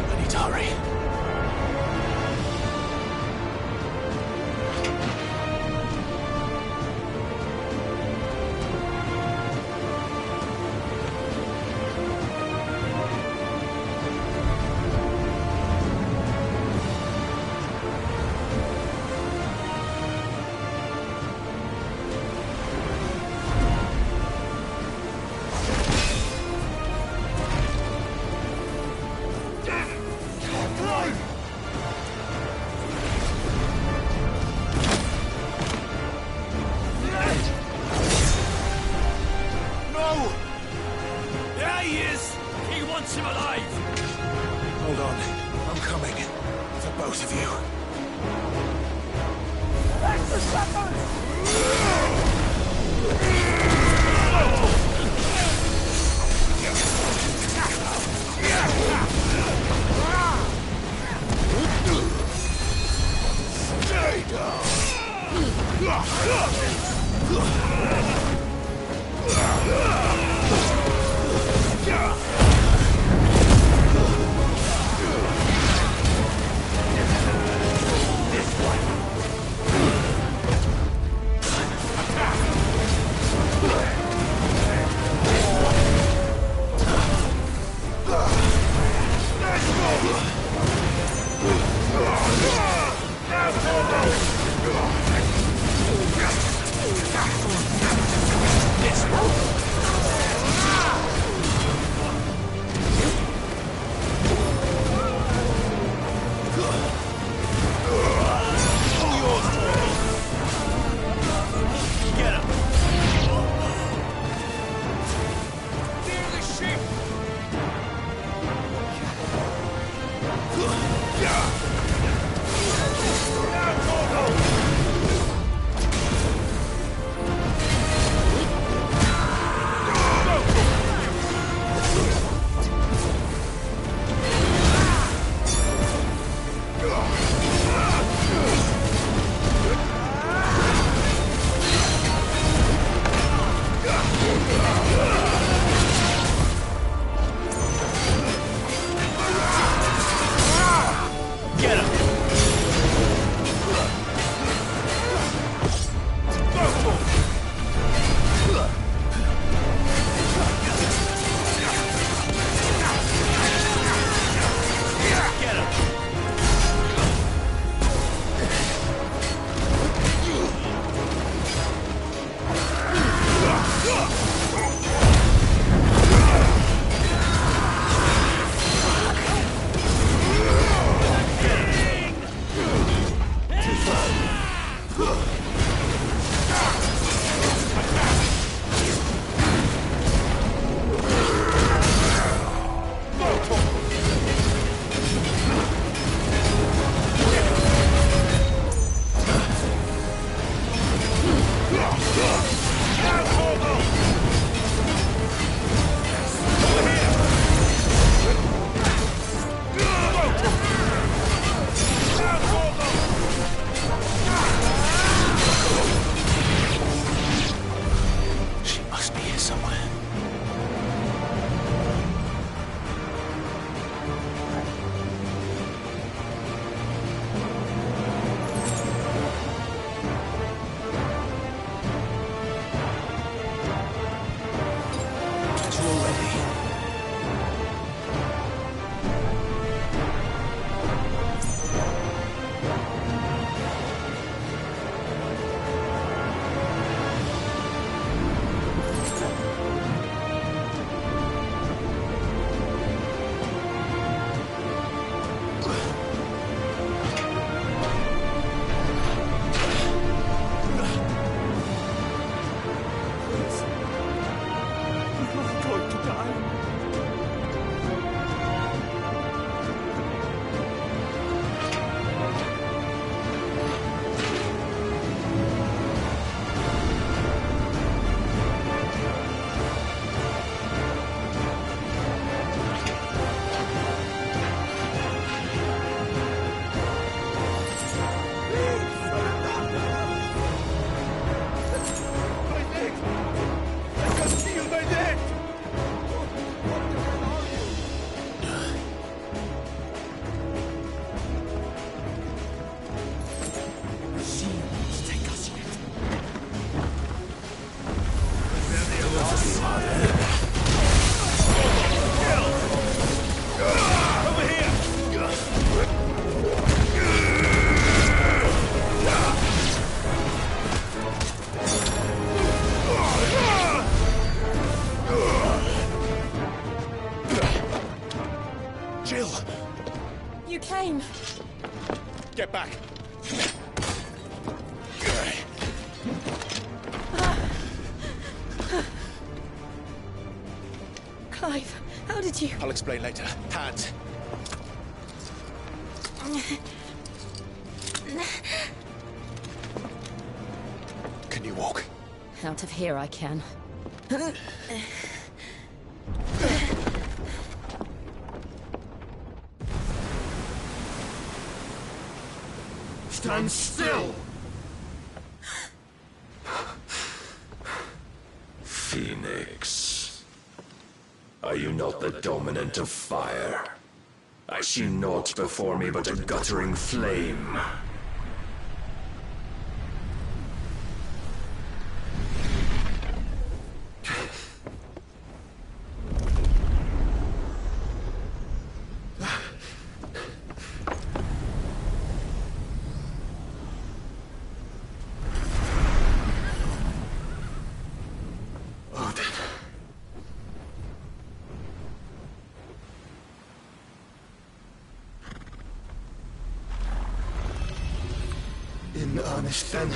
I need to hurry. Get back! Clive, how did you... I'll explain later. Hands. Can you walk? Out of here I can. Stand still! Are you not the dominant of fire? I see naught before me but a guttering flame. In earnest, then.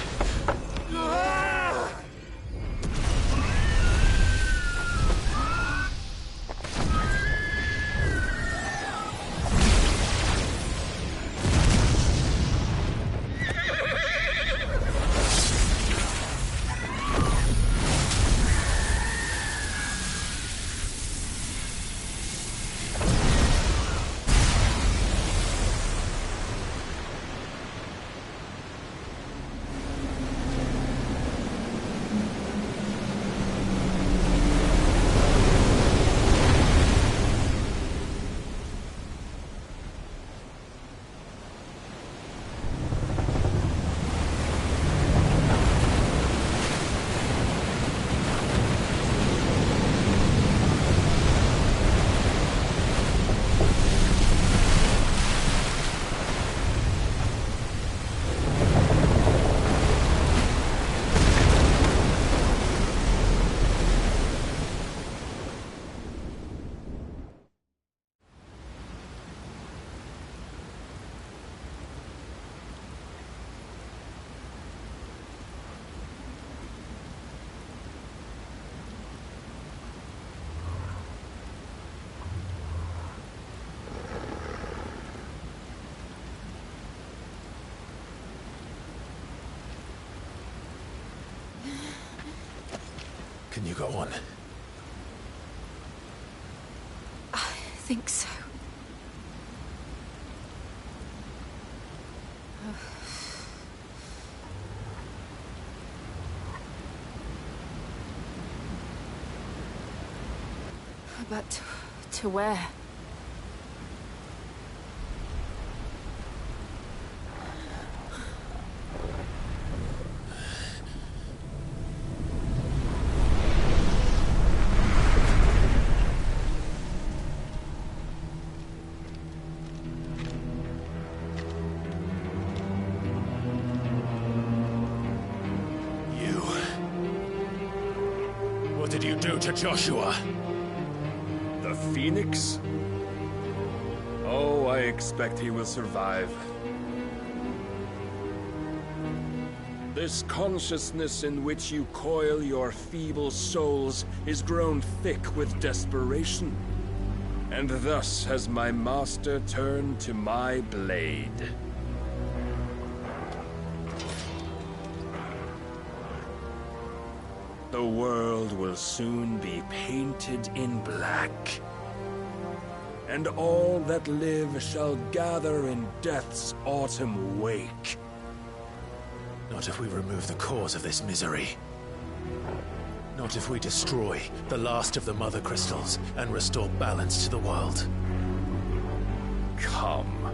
Can you go on? I think so. But to where? What did you do to Joshua? The Phoenix? Oh, I expect he will survive. This consciousness in which you coil your feeble souls is grown thick with desperation. And thus has my master turned to my blade. The world will soon be painted in black. And all that live shall gather in death's autumn wake. Not if we remove the cause of this misery. Not if we destroy the last of the Mother Crystals and restore balance to the world. Come.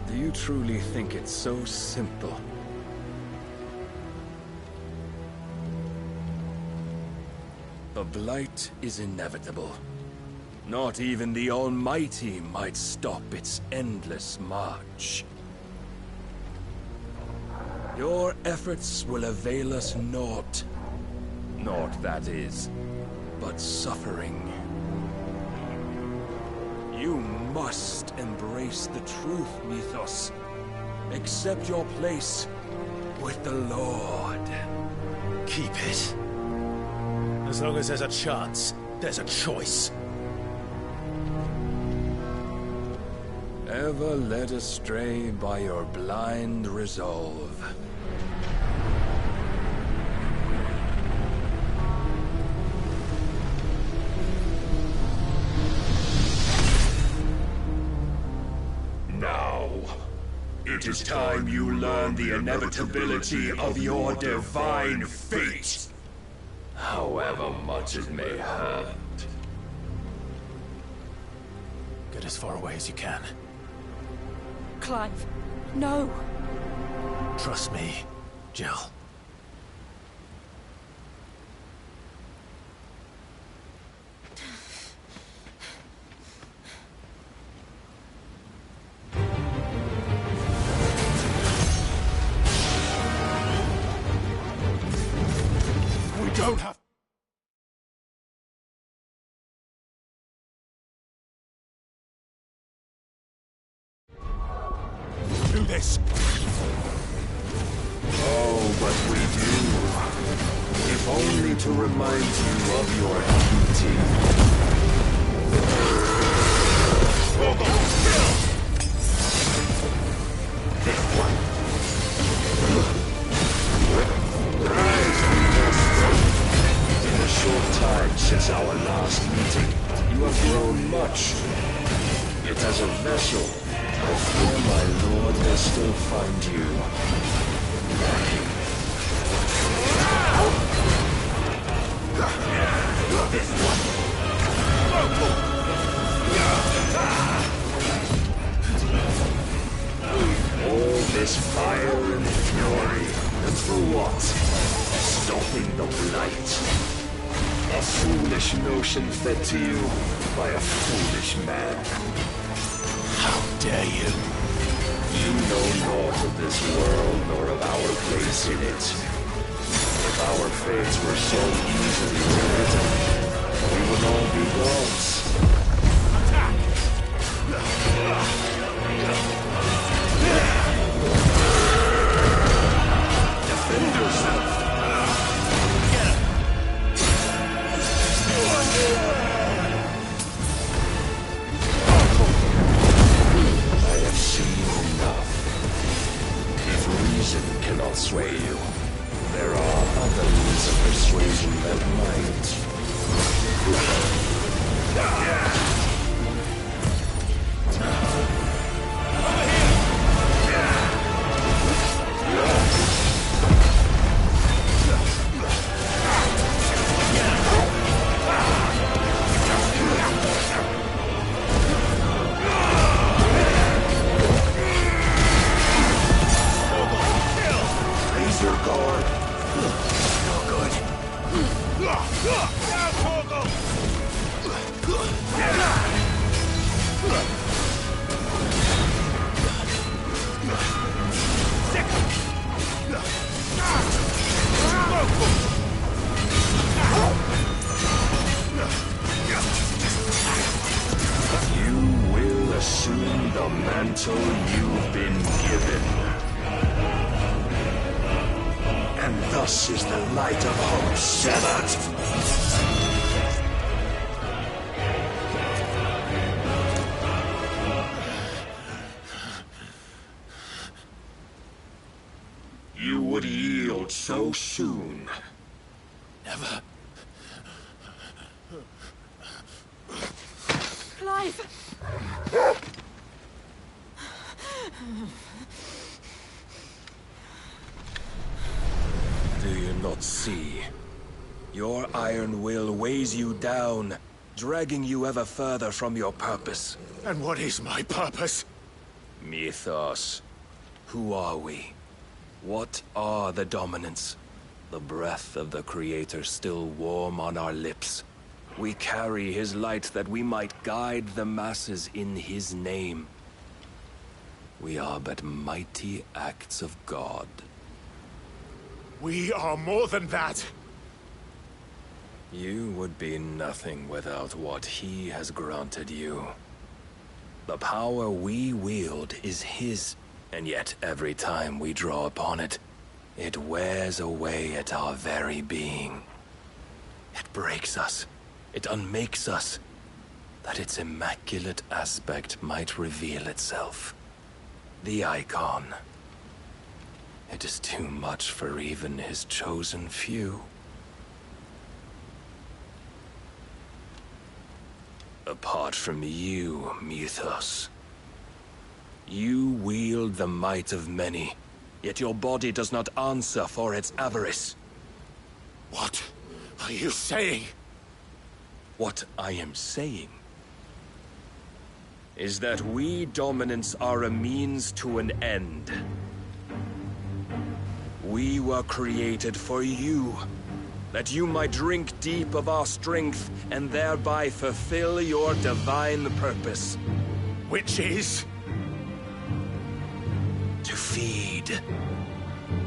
Do you truly think it's so simple? The Blight is inevitable. Not even the Almighty might stop its endless march. Your efforts will avail us naught. Naught, that is, but suffering. You must embrace the truth, Mythos. Accept your place with the Lord. Keep it. As long as there's a chance, there's a choice. Ever led astray by your blind resolve. Now, it is time you learn the inevitability of your divine fate. However much it may hurt. it as far away as you can. Clive, no! Trust me, Jill. We don't have... do this. Oh, but we do. If only to remind you of your duty. In a short time since our last meeting, you have grown much. Yet as a vessel, I fear my lord will still find you lacking. All this fire and fury, and for what? Stopping the blight. A foolish notion fed to you by a foolish man. How dare you? You know naught of this world nor of our place in it. If our fates were so easily written, we would all be gods. Defend yourself. I have seen enough. If reason cannot sway you, there are other means of persuasion that might. Raise your guard. No good. You will assume the mantle you've been given. And thus is the light of hope severed. You would yield so soon. Never. Clive! Do you not see? Your iron will weighs you down, dragging you ever further from your purpose. And what is my purpose? Mythos. Who are we? What are the dominants? The breath of the Creator still warm on our lips. We carry his light that we might guide the masses in his name. We are but mighty acts of God. We are more than that. You would be nothing without what he has granted you. The power we wield is his, and yet every time we draw upon it, it wears away at our very being. It breaks us. It unmakes us, that its immaculate aspect might reveal itself. The icon. It is too much for even his chosen few. Apart from you, Mythos, you wield the might of many, yet your body does not answer for its avarice. What are you saying? What I am saying is that we dominants are a means to an end. We were created for you, that you might drink deep of our strength and thereby fulfill your divine purpose. Which is? To feed.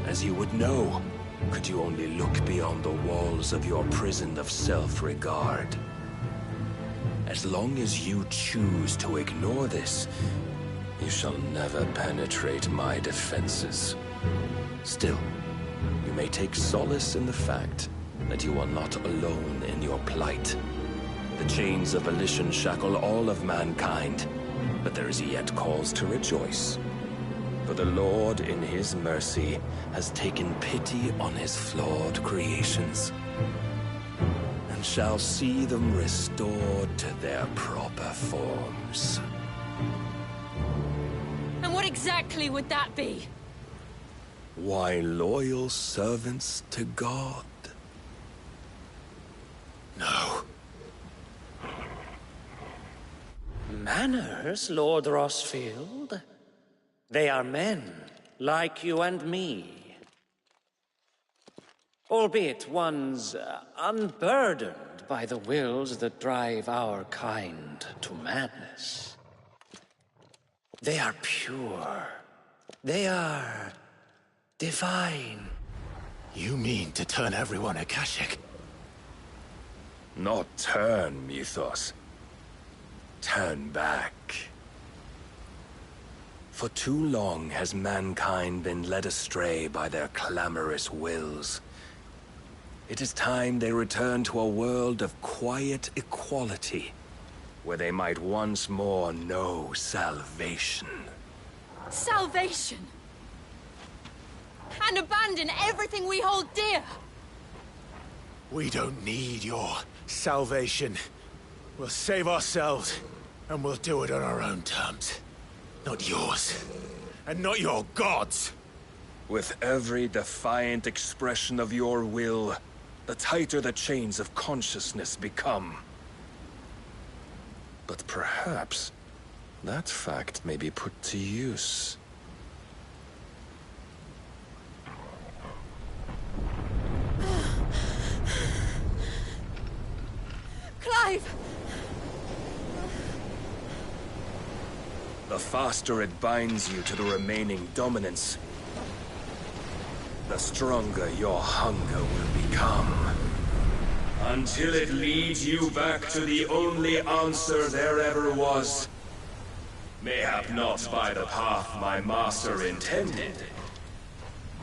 As you would know, could you only look beyond the walls of your prison of self-regard. As long as you choose to ignore this, you shall never penetrate my defenses. Still, you may take solace in the fact that you are not alone in your plight. The chains of volition shackle all of mankind, but there is yet cause to rejoice. For the Lord, in his mercy, has taken pity on his flawed creations, and shall see them restored to their proper forms. And what exactly would that be? Why, loyal servants to God. No. Manners, Lord Rosfield? They are men, like you and me. Albeit ones unburdened by the wills that drive our kind to madness. They are pure. They are divine. You mean to turn everyone Akashic? Not turn, Mythos. Turn back. For too long has mankind been led astray by their clamorous wills. It is time they return to a world of quiet equality, where they might once more know salvation. Salvation! And abandon everything we hold dear! We don't need your salvation. We'll save ourselves, and we'll do it on our own terms. Not yours. And not your gods! With every defiant expression of your will, the tighter the chains of consciousness become. But perhaps that fact may be put to use. Clive! The faster it binds you to the remaining dominance, the stronger your hunger will become. Until it leads you back to the only answer there ever was. Mayhap not by the path my master intended,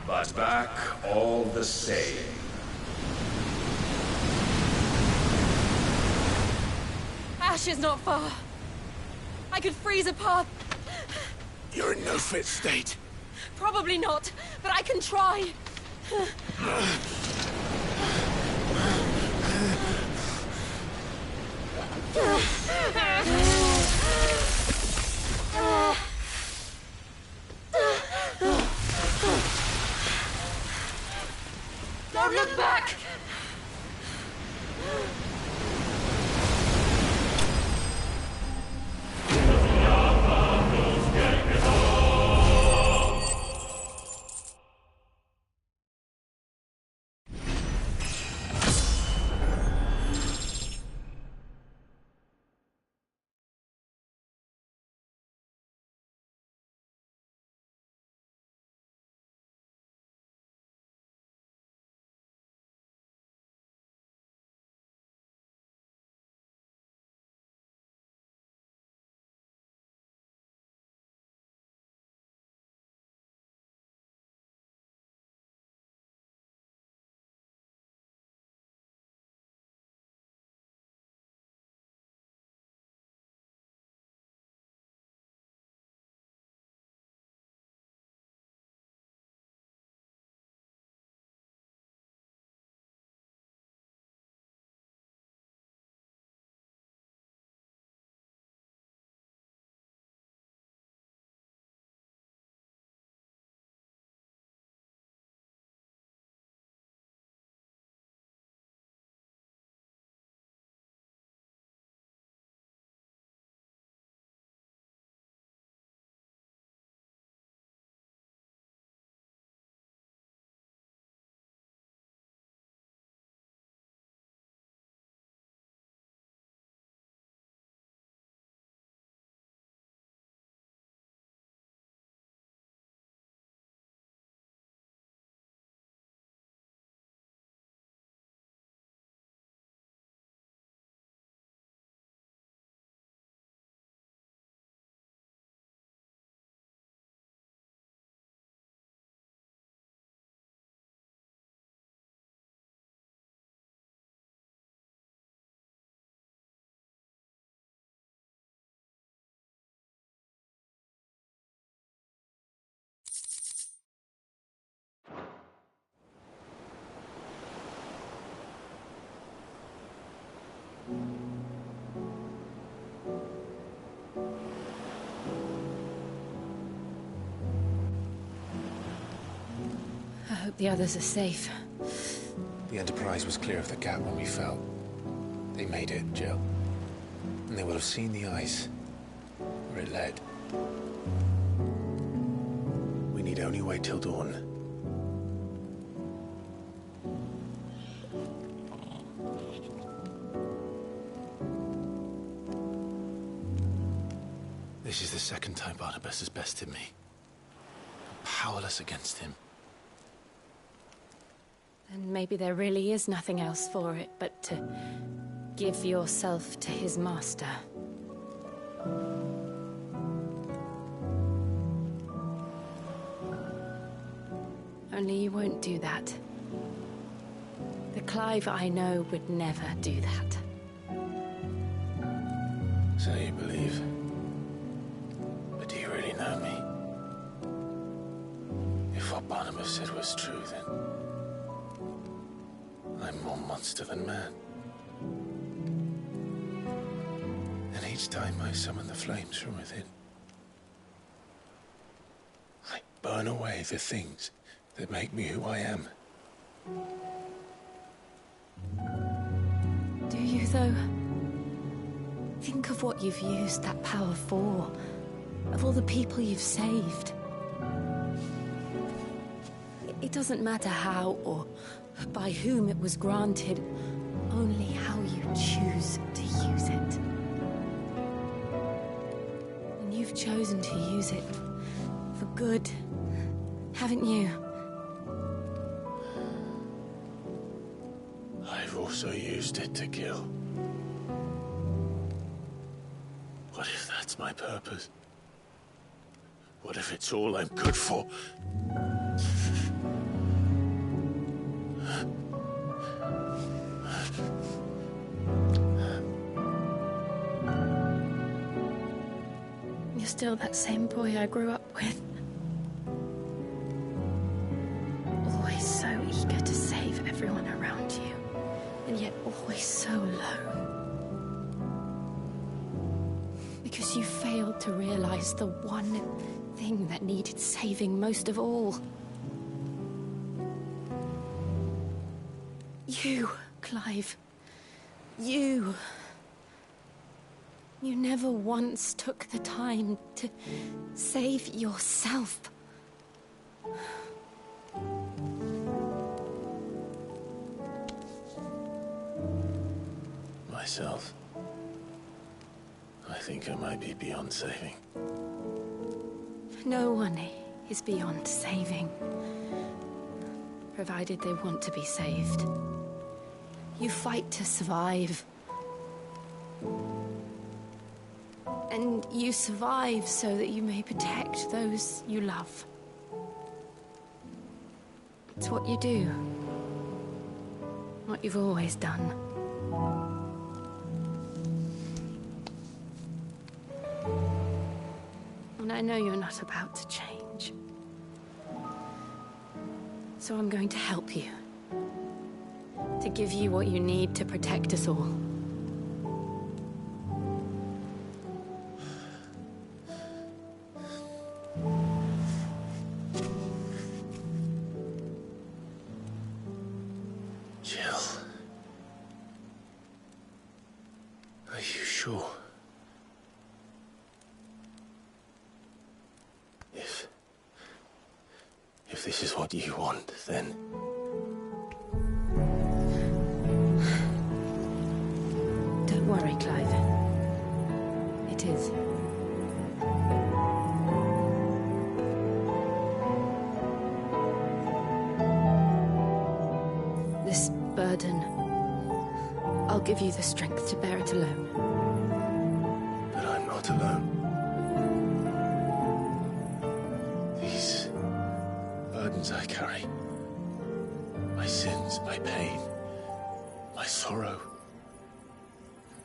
but back all the same. Ash is not far. I could freeze a path. You're in no fit state. Probably not, but I can try. Don't look back! hope the others are safe. The Enterprise was clear of the gap when we fell. They made it, Jill. And they will have seen the ice where it led. We need only wait till dawn. This is the second time Barnabas has bested me. I'm powerless against him. And maybe there really is nothing else for it but to give yourself to his master. Only you won't do that. The Clive I know would never do that. So you believe? But do you really know me? If what Barnabas said was true, then I'm more monster than man. And each time I summon the flames from within, I burn away the things that make me who I am. Do you, though? Think of what you've used that power for. Of all the people you've saved. It doesn't matter how or by whom it was granted, only how you choose to use it. And you've chosen to use it for good, haven't you? I've also used it to kill. What if that's my purpose? What if it's all I'm good for? You're still that same boy I grew up with. Always so eager to save everyone around you, and yet always so alone. Because you failed to realize the one thing that needed saving most of all. You, Clive. You. You never once took the time to save yourself. Myself? I think I might be beyond saving. No one is beyond saving. Provided they want to be saved. You fight to survive. And you survive so that you may protect those you love. It's what you do. What you've always done. And I know you're not about to change. So I'm going to help you. To give you what you need to protect us all. Jill. Are you sure? If this is what you want, then... Don't worry, Clive. It is. This burden, I'll give you the strength to bear it alone. But I'm not alone. These burdens I carry, my sins, my pain, my sorrow,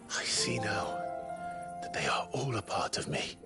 I see now that they are all a part of me.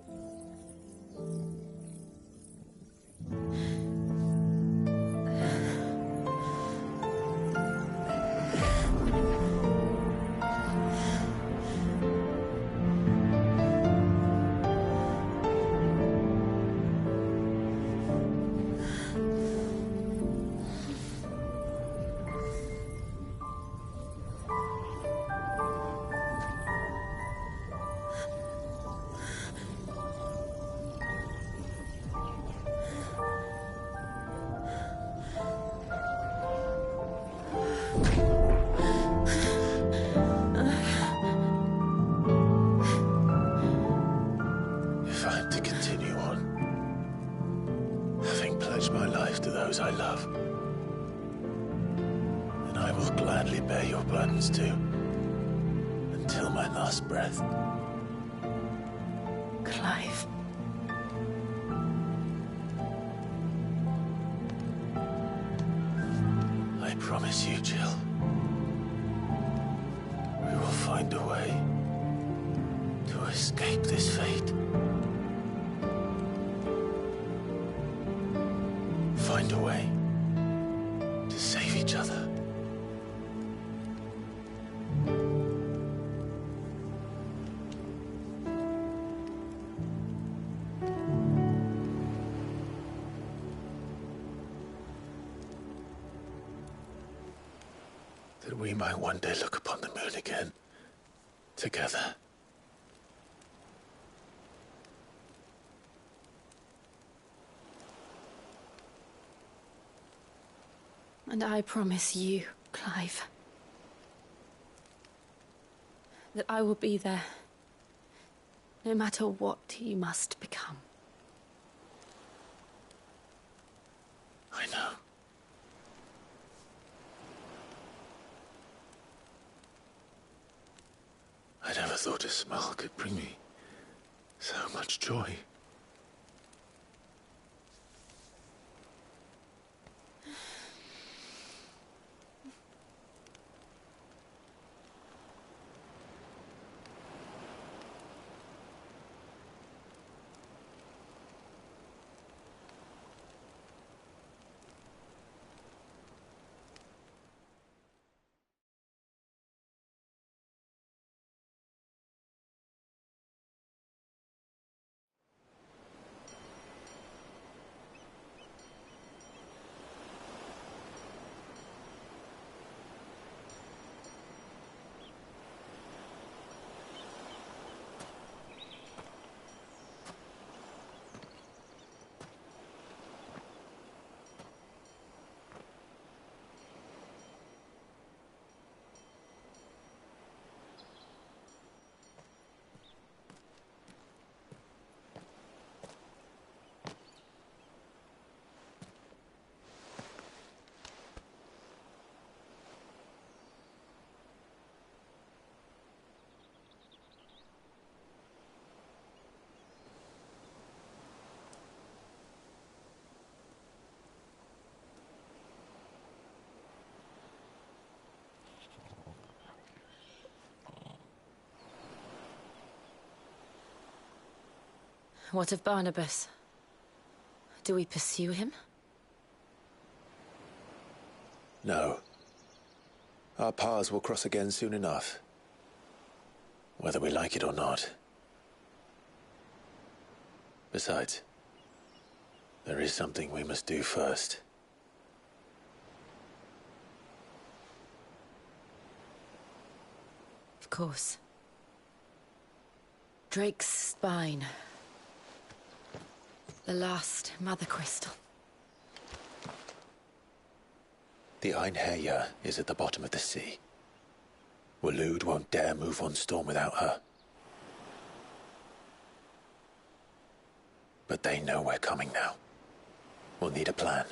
I will gladly bear your burdens too. Until my last breath. Clive. I promise you, Jill. We will find a way to escape this fate. Find a way to save each other. That we might one day look upon the moon again, together. And I promise you, Clive, that I will be there, no matter what you must become. I know. I never thought a smile could bring me so much joy. What of Barnabas? Do we pursue him? No. Our paths will cross again soon enough. Whether we like it or not. Besides, there is something we must do first. Of course. Drake's spine. The last Mother Crystal. The Einherjar is at the bottom of the sea. Waloed won't dare move on Storm without her. But they know we're coming now. We'll need a plan.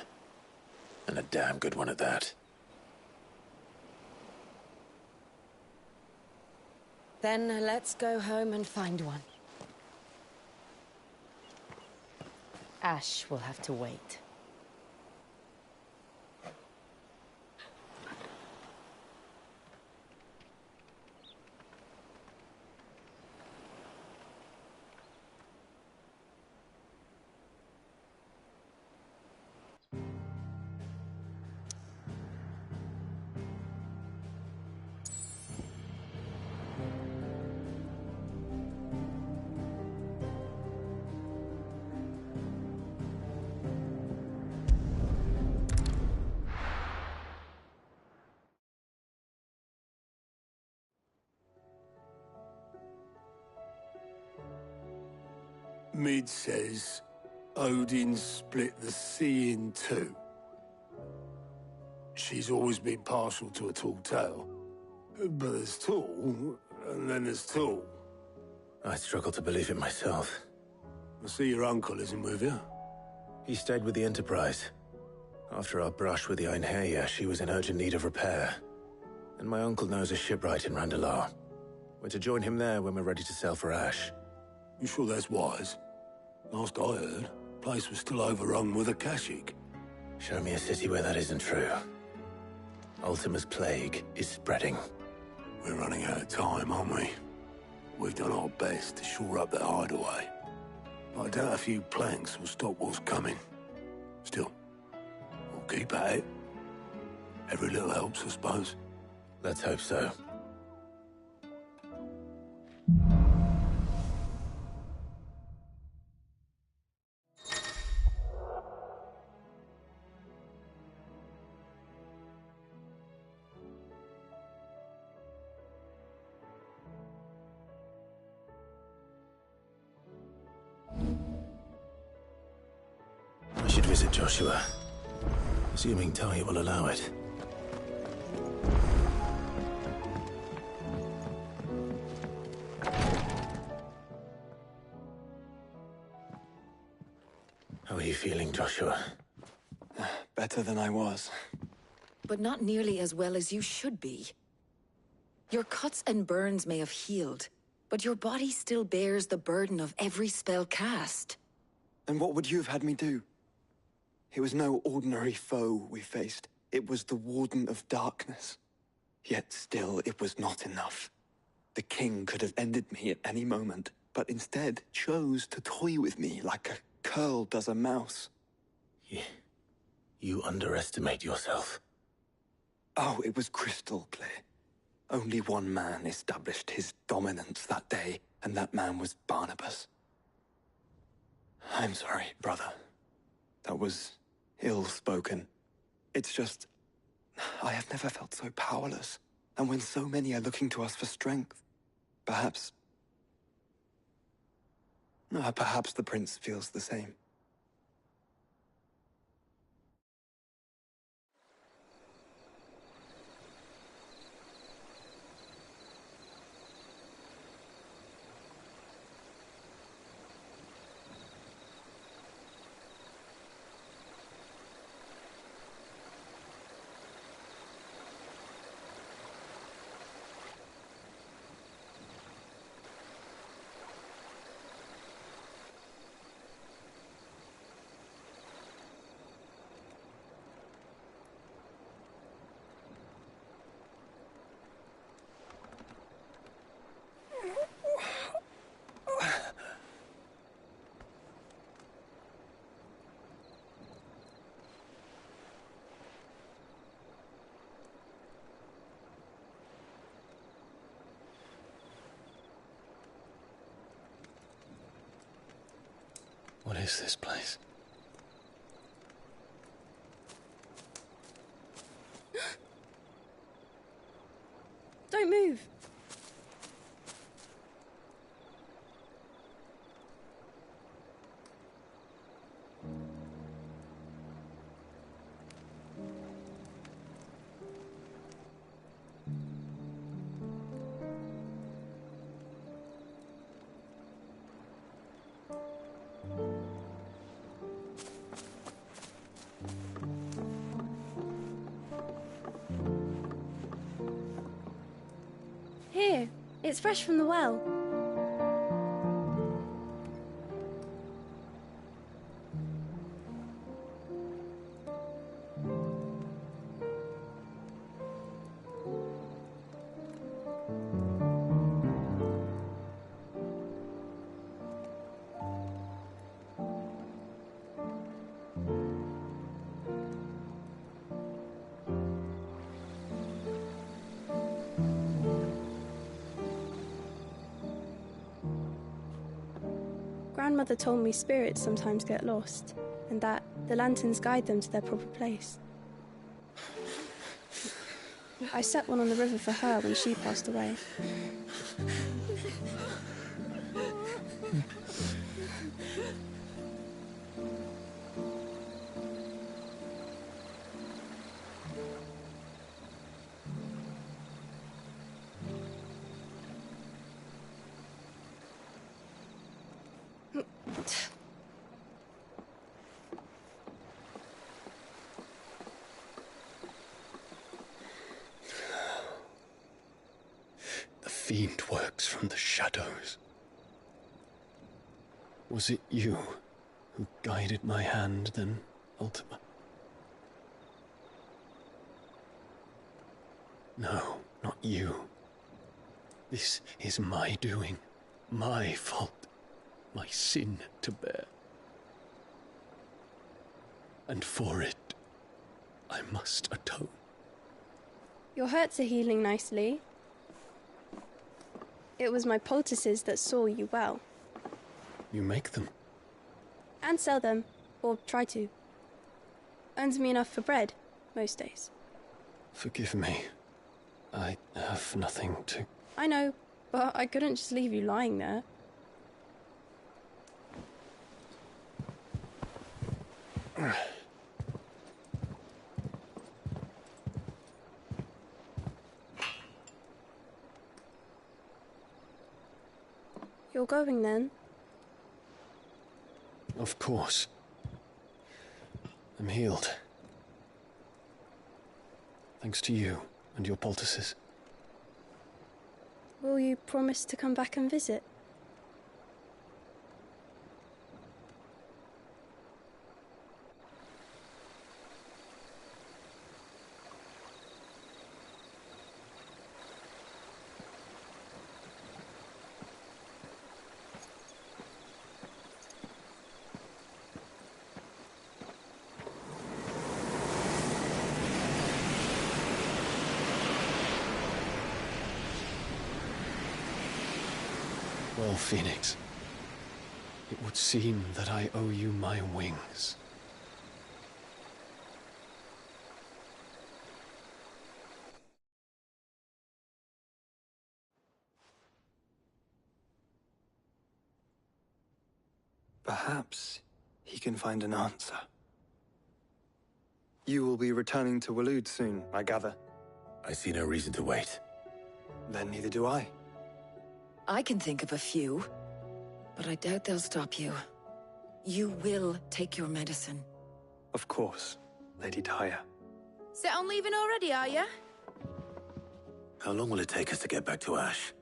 And a damn good one at that. Then let's go home and find one. Ash will have to wait. Mid says Odin split the sea in two. She's always been partial to a tall tale. But there's tall, and then there's tall. I struggle to believe it myself. I see your uncle isn't with you. He stayed with the Enterprise. After our brush with the Einherjar, she was in urgent need of repair. And my uncle knows a shipwright in Randalar. We're to join him there when we're ready to sail for Ash. You sure that's wise? Last I heard, the place was still overrun with Akashic. Show me a city where that isn't true. Ultima's plague is spreading. We're running out of time, aren't we? We've done our best to shore up that hideaway. I doubt a few planks will stop what's coming. Still, we'll keep at it. Every little helps, I suppose. Let's hope so. I should visit Joshua, assuming Talia will allow it. How are you feeling, Joshua? Better than I was. But not nearly as well as you should be. Your cuts and burns may have healed, but your body still bears the burden of every spell cast. And what would you have had me do? It was no ordinary foe we faced. It was the Warden of Darkness. Yet still, it was not enough. The king could have ended me at any moment, but instead chose to toy with me like a curl does a mouse. You underestimate yourself. Oh, it was crystal clear. Only one man established his dominance that day, and that man was Barnabas. I'm sorry, brother. That was ill-spoken. It's just, I have never felt so powerless. And when so many are looking to us for strength, perhaps the prince feels the same. What is this place? Don't move. Here, it's fresh from the well. Grandmother told me spirits sometimes get lost, and that the lanterns guide them to their proper place. I set one on the river for her when she passed away. fiend works from the shadows. Was it you who guided my hand then, Ultima? No, not you. This is my doing, my fault, my sin to bear. And for it, I must atone. Your hurts are healing nicely. It was my poultices that saw you well. You make them? And sell them, or try to. Earns me enough for bread, most days. Forgive me. I have nothing to... I know, but I couldn't just leave you lying there. You're going then? Of course. I'm healed. Thanks to you and your poultices. Will you promise to come back and visit? Well, Phoenix, it would seem that I owe you my wings. Perhaps he can find an answer. You will be returning to Waloed soon, I gather. I see no reason to wait. Then neither do I. I can think of a few, but I doubt they'll stop you. You will take your medicine. Of course, Lady Daya. Set on leaving already, are ya? How long will it take us to get back to Ash?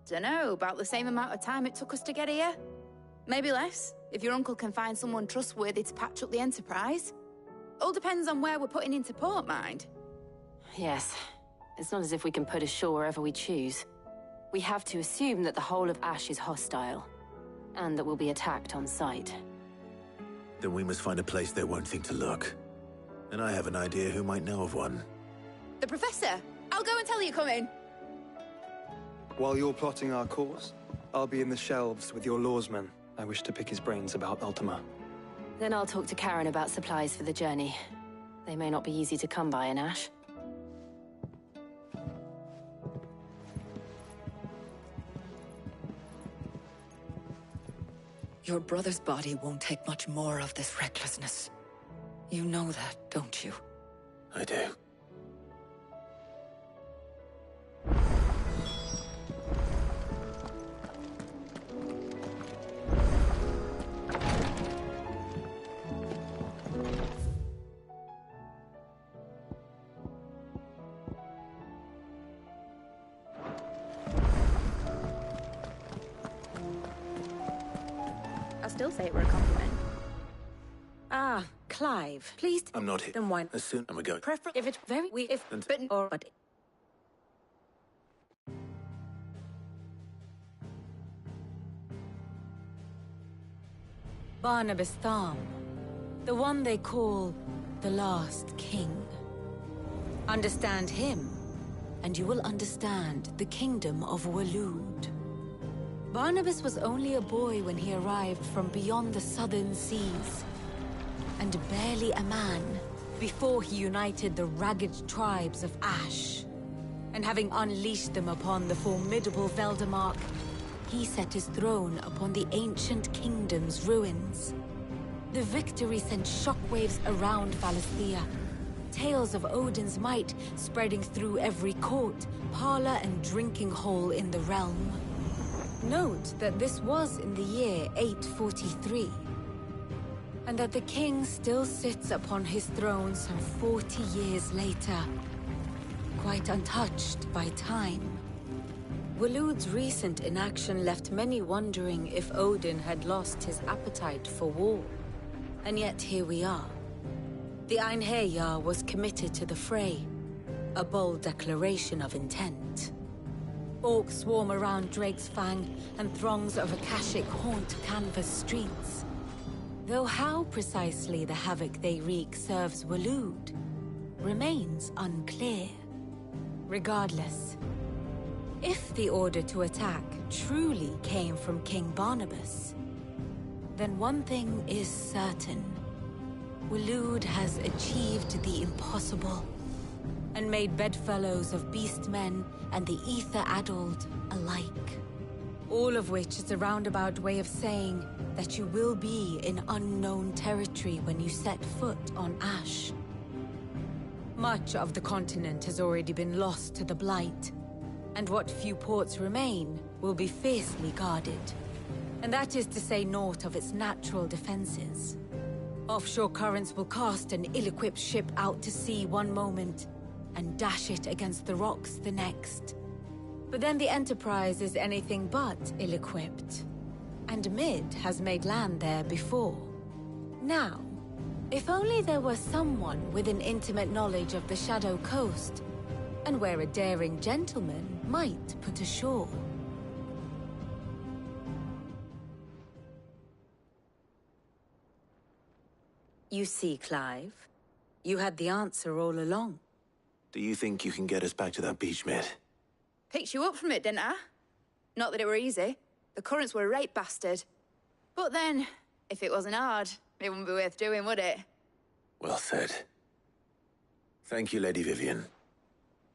Dunno, about the same amount of time it took us to get here. Maybe less, if your uncle can find someone trustworthy to patch up the Enterprise. All depends on where we're putting into port, mind. Yes. It's not as if we can put ashore wherever we choose. We have to assume that the whole of Ash is hostile, and that we'll be attacked on sight. Then we must find a place they won't think to look. And I have an idea who might know of one. The Professor! I'll go and tell you come in. While you're plotting our course, I'll be in the shelves with your lawsman. I wish to pick his brains about Ultima. Then I'll talk to Karen about supplies for the journey. They may not be easy to come by in Ash. Your brother's body won't take much more of this recklessness. You know that, don't you? I do. I'll still say it were a compliment. Ah, Clive. Pleased. I'm not here. Then why? As soon as we go. Prefer if it's very we if And- but or but. Barnabas Tham, the one they call the Last King. Understand him, and you will understand the kingdom of Waloed. Barnabas was only a boy when he arrived from beyond the southern seas, and barely a man before he united the ragged tribes of Ash. And having unleashed them upon the formidable Veldamark, he set his throne upon the ancient kingdom's ruins. The victory sent shockwaves around Valisthea, tales of Odin's might spreading through every court, parlor, and drinking hole in the realm. Note that this was in the year 843, and that the king still sits upon his throne some 40 years later, quite untouched by time. Waloed's recent inaction left many wondering if Odin had lost his appetite for war. And yet here we are. The Einherjar was committed to the fray, a bold declaration of intent. Orcs swarm around Drake's Fang, and throngs of Akashic haunt Canva's streets. Though how precisely the havoc they wreak serves Waloed remains unclear. Regardless, if the order to attack truly came from King Barnabas, then one thing is certain. Waloed has achieved the impossible, and made bedfellows of beastmen and the ether-addled alike. All of which is a roundabout way of saying that you will be in unknown territory when you set foot on Ash. Much of the continent has already been lost to the Blight, and what few ports remain will be fiercely guarded. And that is to say naught of its natural defenses. Offshore currents will cast an ill-equipped ship out to sea one moment, and dash it against the rocks the next. But then the Enterprise is anything but ill-equipped. And Mid has made land there before. Now, if only there were someone with an intimate knowledge of the Shadow Coast, and where a daring gentleman might put ashore. You see, Clive, you had the answer all along. Do you think you can get us back to that beach, Mid? Picked you up from it, didn't I? Not that it were easy. The currents were a right bastard. But then, if it wasn't hard, it wouldn't be worth doing, would it? Well said. Thank you, Lady Vivian.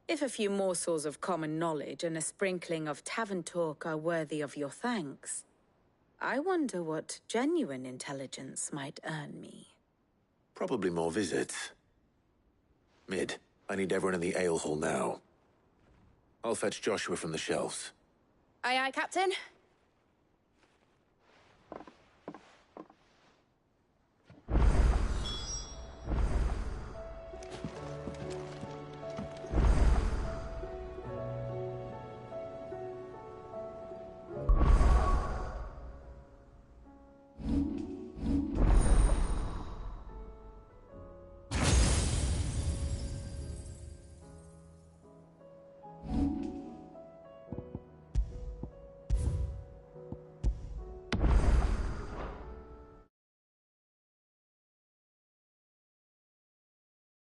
If a few morsels of common knowledge and a sprinkling of tavern talk are worthy of your thanks, I wonder what genuine intelligence might earn me. Probably more visits. Mid, I need everyone in the ale hall now. I'll fetch Joshua from the shelves. Aye, aye, Captain.